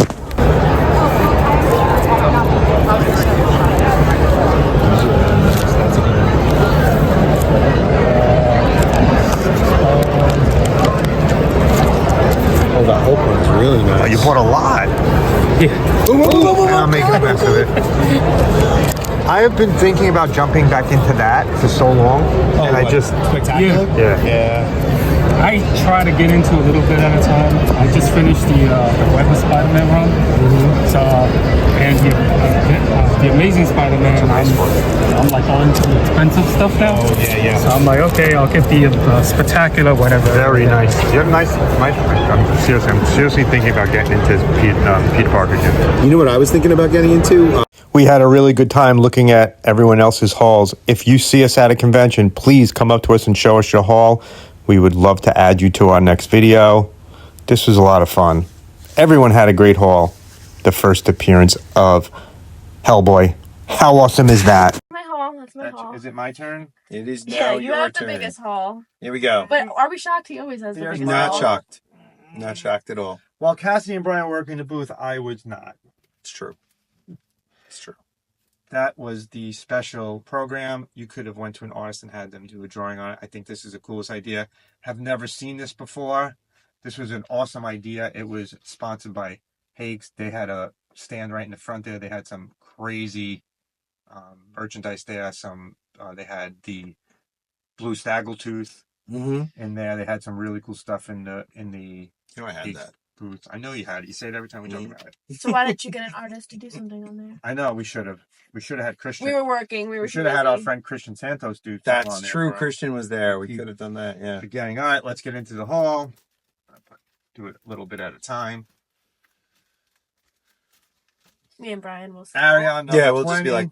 Oh, the Hulk one's really nice. Oh, you bought a lot. Yeah. And I'm making a mess of it. I have been thinking about jumping back into that for so long, and I just Spectacular? yeah. I try to get into a little bit at a time. I just finished the Web of Spider-Man run. So, and the Amazing Spider-Man, I'm like all into the expensive stuff now. Oh, yeah. So I'm like, okay, I'll get the Spectacular, whatever. Very nice. You have nice. I'm seriously thinking about getting into Peter Parker again. You know what I was thinking about getting into? We had a really good time looking at everyone else's hauls. If you see us at a convention, please come up to us and show us your haul. We would love to add you to our next video. This was a lot of fun. Everyone had a great haul. The first appearance of Hellboy. How awesome is that? My haul. That's my haul. Is it my turn? It is now Yeah, you your have turn. the biggest haul. Here we go. But are we shocked? He always has the biggest Not haul. shocked. Not shocked at all. While Cassie and Brian were working the booth, I was not. It's true. It's true. That was the special program. You could have went to an artist and had them do a drawing on it. I think this is the coolest idea. Have never seen this before. This was an awesome idea. It was sponsored by Hague's. They had a stand right in the front there. They had some crazy merchandise there. They had the blue snaggletooth in there. They had some really cool stuff in the You know, I had that. booth. I know you had it. You say it every time we talk about it. So why didn't you get an artist to do something on there? I know we should have. We should have had Christian. We were working. We should have had our friend Christian Santos do. That's true. Christian was there. We could have done that. Yeah. Beginning. All right, let's get into the haul. Do it a little bit at a time. Me and Brian will. Arion. Yeah, we'll 20. just be like,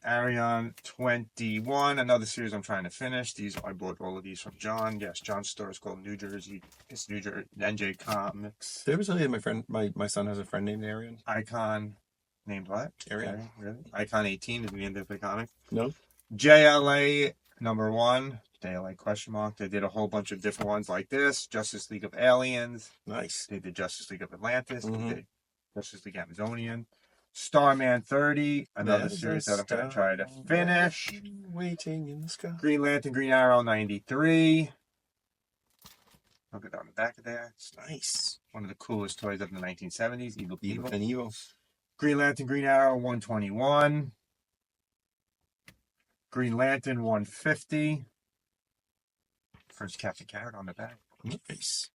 Arion 21. Another series I'm trying to finish. I bought all of these from John. Yes, John's store is called New Jersey. It's New Jersey NJ Comics. Did I ever tell you my friend, my son has a friend named Arion? Icon. Named what? Arion. Really? Icon 18 is the end of the comic. No. JLA #1. JLA question mark. They did a whole bunch of different ones like this. Justice League of Aliens. Nice. They did Justice League of Atlantis. They did Justice League Amazonian. Starman 30. Another series that I'm going to try to finish. Waiting in the sky. Green Lantern, Green Arrow 93. Look at that on the back of there. It's Nice. one of the coolest toys of the 1970s. Evil. Green Lantern, Green Arrow 121. Green Lantern 150. First Captain Carrot on the back. Nice.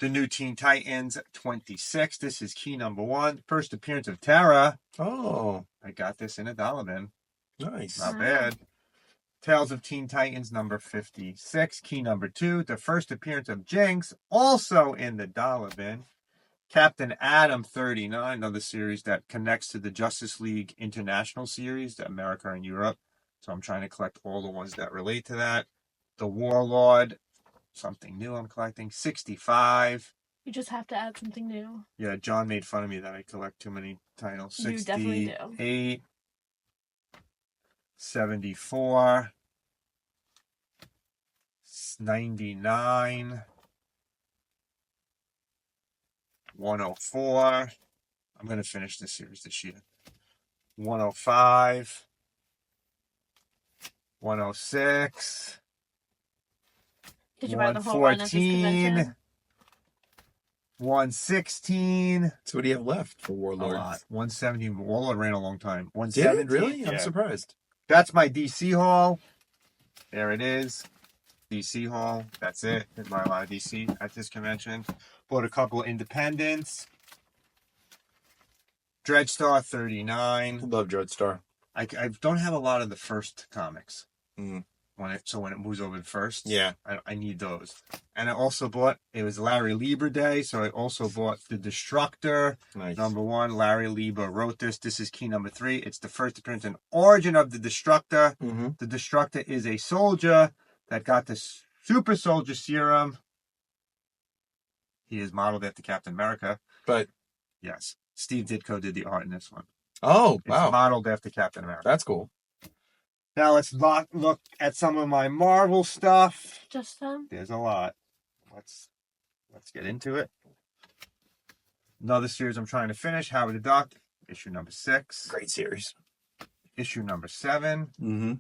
The new Teen Titans 26. This is key #1. First appearance of Terra. Oh, I got this in a dollar bin. nice. Not bad. Tales of Teen Titans #56. Key #2. The first appearance of Jinx. Also in the dollar bin. Captain Atom 39. Another series that connects to the Justice League International series, the America and Europe. So I'm trying to collect all the ones that relate to that. The Warlord. Something new I'm collecting. 65. You just have to add something new. Yeah, John made fun of me that I collect too many titles. You definitely do. 68. 74. 99. 104. I'm going to finish this series this year. 105. 106. Did you buy the whole run at this convention? 116. So what do you have left for A Warlord? lot. 170. Warlord ran a long time. Did 117. it really? Yeah. I'm surprised. That's my DC haul. There it is. DC haul. That's it. Did buy a lot of DC at this convention. Bought a couple of independents. Dreadstar 39. Love Dreadstar. I don't have a lot of the first comics. Mm. When it moves over to first, Yeah, I need those. And I also bought, it was Larry Lieber Day, so I also bought The Destructor. nice. #1, Larry Lieber wrote this. This is key #3. It's the first appearance and origin of The Destructor. Mm-hmm. The Destructor is a soldier that got the super soldier serum. He is modeled after Captain America. But yes, Steve Ditko did the art in this one. oh, It's wow, modeled after Captain America. that's cool. Now let's look at some of my Marvel stuff. Just some. There's a lot. Let's get into it. Another series I'm trying to finish, Howard the Duck, issue #6. Great series. Issue #7. Mm-hmm.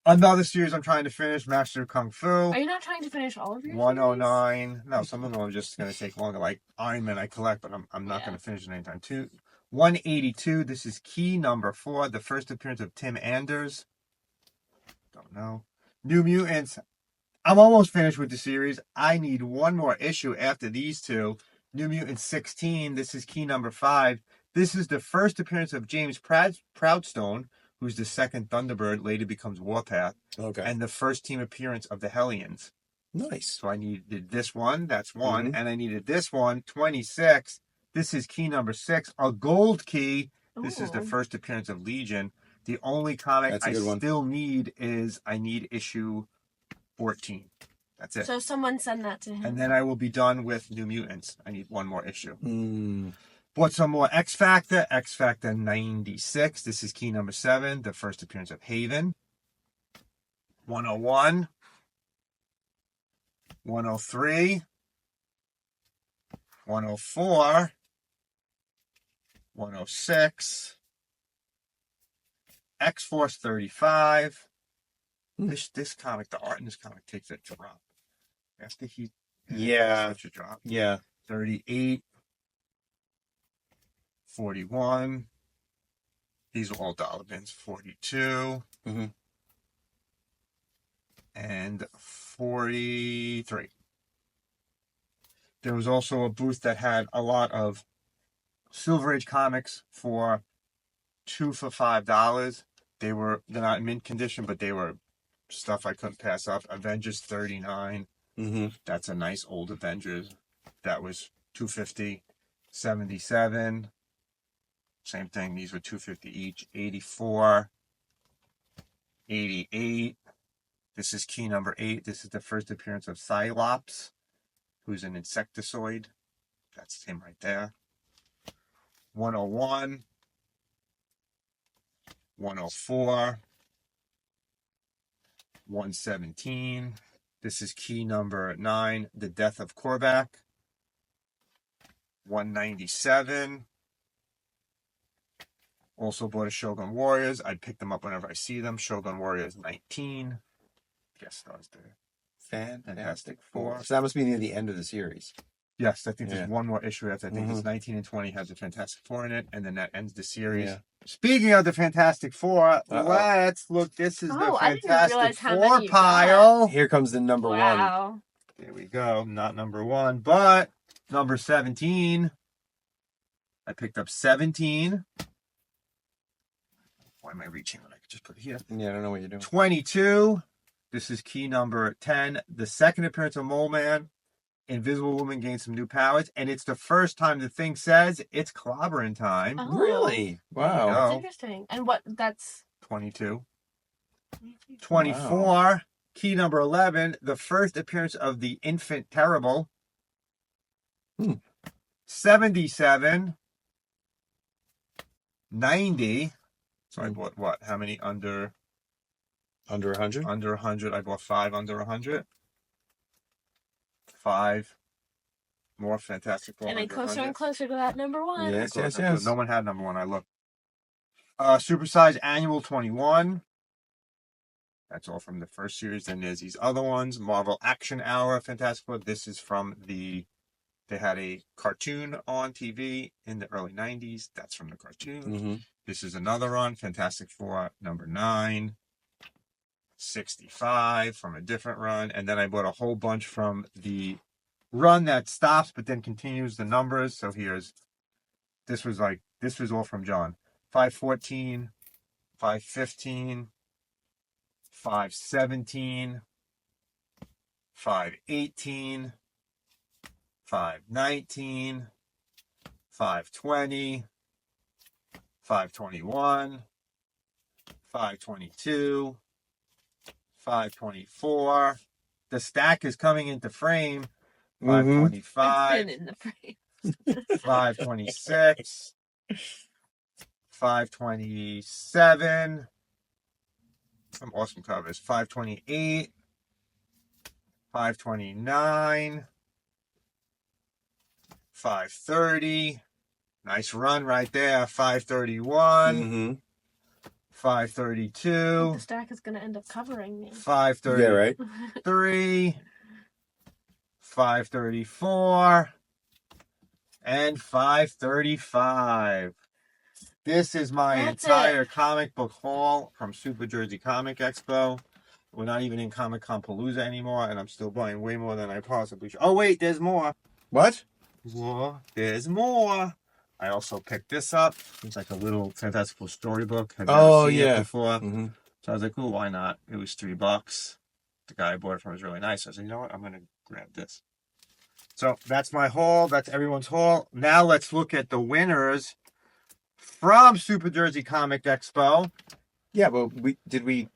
Another series I'm trying to finish, Master of Kung Fu. Are you not trying to finish all of your 109. No, some of them are just going to take longer. Like Iron Man I collect, but I'm not going to finish it anytime too. 182. This is key #4. The first appearance of Tim Anders. Don't know. New Mutants. I'm almost finished with the series. I need one more issue after these two. New Mutants 16. This is key #5. This is the first appearance of James Proudstone, who's the second Thunderbird, later becomes Warpath. Okay. And the first team appearance of the Hellions. Nice. So I needed this one, that's one, and I needed this one, 26. This is key #6, a gold key. This is the first appearance of Legion. The only comic I still need is I need issue 14. That's it. So someone send that to him. And then I will be done with New Mutants. I need one more issue. Mm. Bought some more X Factor 96. This is key #7, the first appearance of Haven. 101. 103. 104. 106. X-Force 35. This comic, the art in this comic takes a drop. After he such a drop. Yeah. 38. 41. These are all dollar bins. 42. Mm-hmm. And 43. There was also a booth that had a lot of Silver Age comics for 2 for $5. They're not in mint condition, but they were stuff I couldn't pass up. Avengers 39. Mm-hmm. That's a nice old Avengers. That was $250. 77. Same thing. These were $250 each. 84. 88. This is key #8. This is the first appearance of Cyclops, who's an insectoid. That's him right there. 101. 104. 117. This is key #9, The Death of Korvac. 197. Also bought a Shogun Warriors. I'd pick them up whenever I see them. Shogun Warriors 19. Guess stars the Fantastic Four. So that must be near the end of the series. Yes, I think there's one more issue after. I think it's 19 and 20 has the Fantastic Four in it, and then that ends the series. Yeah. Speaking of the Fantastic Four, let's look. This is the Fantastic Four pile. Here comes the number one. There we go. Not #1, but number 17. I picked up 17. Why am I reaching when I could just put it here? Yeah, I don't know what you're doing. 22. This is key #10. The second appearance of Mole Man. Invisible Woman gains some new powers, and it's the first time the thing says it's clobbering time. Oh. Really? Wow. That's interesting. And that's 22. 24. Wow. Key #11. The first appearance of the Infant Terrible. 77. 90. So I bought what? How many under 100? Under 100. I bought 5 under 100. 5 more Fantastic Four. And then closer and closer to that #1. Yes. No one had #1. I looked. Supersize Annual 21. That's all from the first series. Then there's these other ones. Marvel Action Hour Fantastic Four. This is from they had a cartoon on TV in the early 90s. That's from the cartoon. Mm-hmm. This is another run. Fantastic Four #9. 65 from a different run, and then I bought a whole bunch from the run that stops but then continues the numbers. So this was all from John. 514, 515, 517, 518, 519, 520, 521, 522, 524. The stack is coming into frame. 525. It's been in the frame. 526. 527. Some awesome covers. 528. 529. 530. Nice run right there. 531. 532. The stack is going to end up covering me. 533. 534. And 535. This is my entire comic book haul from Super Jersey Comic Expo. We're not even in Comic-Con-Palooza anymore, and I'm still buying way more than I possibly should. Oh, wait, there's more. What? Whoa, there's more. I also picked this up. It's like a little fantastical storybook. I've never seen it before. So I was like, "Ooh, why not?" It was $3. The guy I bought it from was really nice. I said, "You know what? I'm gonna grab this." So that's my haul. That's everyone's haul. Now let's look at the winners from Super Jersey Comic Expo. Yeah, but did we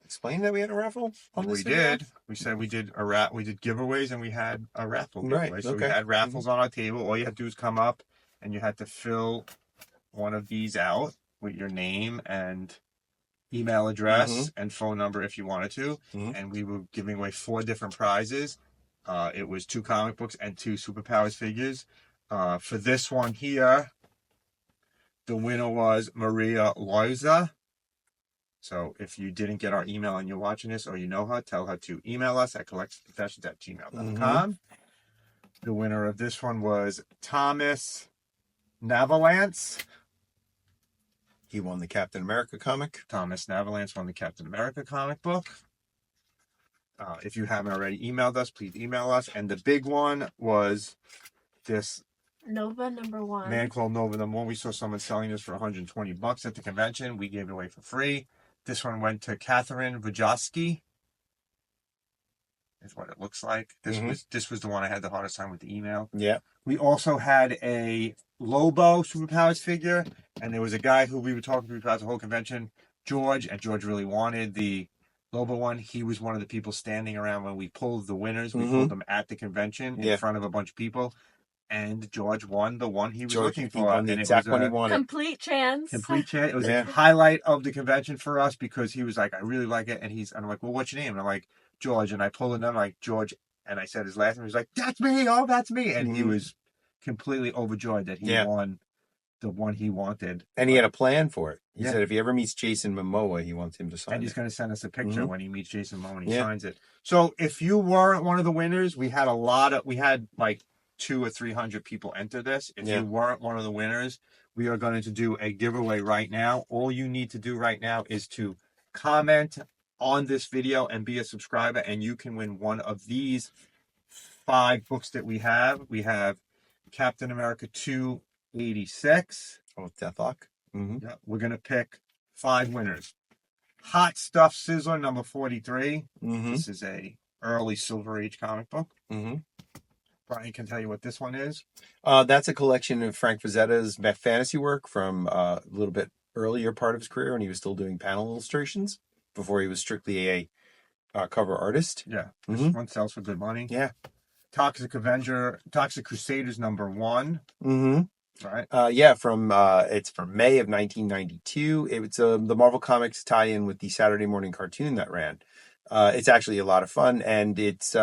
explain that we had a raffle on this? We did. We said we did we did giveaways and we had a raffle giveaway. Right. So we had raffles on our table. All you had to do is come up and you had to fill one of these out with your name and email address and phone number if you wanted to. And we were giving away 4 different prizes. It was 2 comic books and 2 Superpowers figures. For this one here, the winner was Maria Loiza. So if you didn't get our email and you're watching this or you know her, tell her to email us at collectionsconfessions@gmail.com. The winner of this one was Thomas Navalance. He won the Captain America comic. Thomas Navalance won the Captain America comic book. If you haven't already emailed us, please email us. And the big one was this Nova #1. man called Nova #1. We saw someone selling this for $120 at the convention. We gave it away for free. This one went to Catherine Wojcicki. Is what it looks like. This was the one I had the hardest time with the email. Yeah. We also had a Lobo Superpowers figure, and there was a guy who we were talking to about the whole convention, George, and George really wanted the Lobo one. He was one of the people standing around when we pulled the winners. We pulled them at the convention in front of a bunch of people. And George won the one he was looking for. And the exact one he wanted. Complete chance. Complete chance. It was a highlight of the convention for us because he was like, I really like it. And I'm like, well, what's your name? And I'm like, George. And I pulled it up, like, George. And I said his last name. He was like, that's me. Oh, that's me. And he was completely overjoyed that he won the one he wanted. And he had a plan for it. He said if he ever meets Jason Momoa, he wants him to sign it. And he's going to send us a picture when he meets Jason Momoa and he signs it. So if you weren't one of the winners, we had like 200 or 300 people enter this. If you weren't one of the winners, we are going to do a giveaway right now. All you need to do right now is to comment on this video and be a subscriber, and you can win one of these 5 books that we have. We have Captain America 286. Oh, Deathlock. Yeah, we're going to pick 5 winners. Hot Stuff Sizzler number 43. This is a early Silver Age comic book. Brian can tell you what this one is. That's a collection of Frank Frazzetta's fantasy work from a little bit earlier part of his career when he was still doing panel illustrations before he was strictly a cover artist. Yeah, this one sells for good money. Yeah. Toxic Crusaders number 1. Right. It's from May of 1992. It's the Marvel Comics tie-in with the Saturday morning cartoon that ran. It's actually a lot of fun, and it's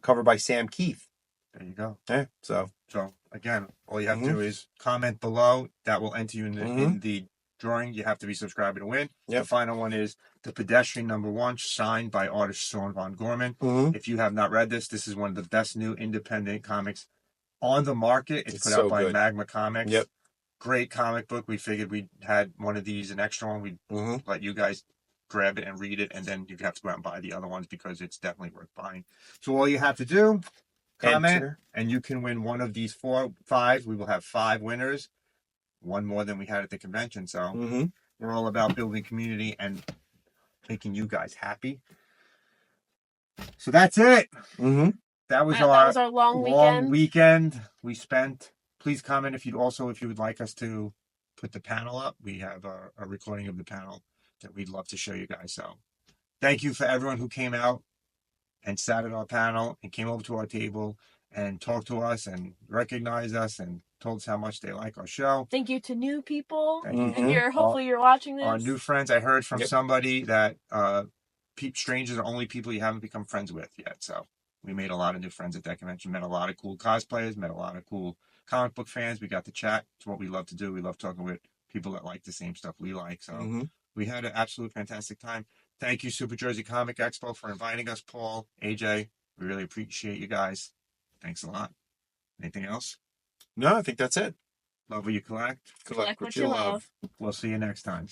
covered by Sam Keith. There you go. Yeah. So again, all you have to do is comment below. That will enter you in the drawing. You have to be subscribed to win. The final one is The Pedestrian number 1, signed by artist Sean Von Gorman. If you have not read this is one of the best new independent comics on the market. It's put out by Magma Comics. Great comic book. We figured we had one of these, an extra one. We'd let you guys grab it and read it, and then you have to go out and buy the other ones because it's definitely worth buying. So all you have to do, comment, and you can win one of these 5. We will have 5 winners, one more than we had at the convention. So We're all about building community and making you guys happy. So that's it. That was our long weekend we spent. Please comment if you would like us to put the panel up. We have a recording of the panel that we'd love to show you guys. So thank you for everyone who came out and sat at our panel and came over to our table and talked to us and recognized us and told us how much they like our show. Thank you to new people. And hopefully you're watching this. Our new friends. I heard from somebody that strangers are only people you haven't become friends with yet. So we made a lot of new friends at that convention. Met a lot of cool cosplayers. Met a lot of cool comic book fans. We got to chat. It's what we love to do. We love talking with people that like the same stuff we like. So we had an absolute fantastic time. Thank you, Super Jersey Comic Expo, for inviting us, Paul, AJ. We really appreciate you guys. Thanks a lot. Anything else? No, I think that's it. Love what you collect. Collect what you love. We'll see you next time.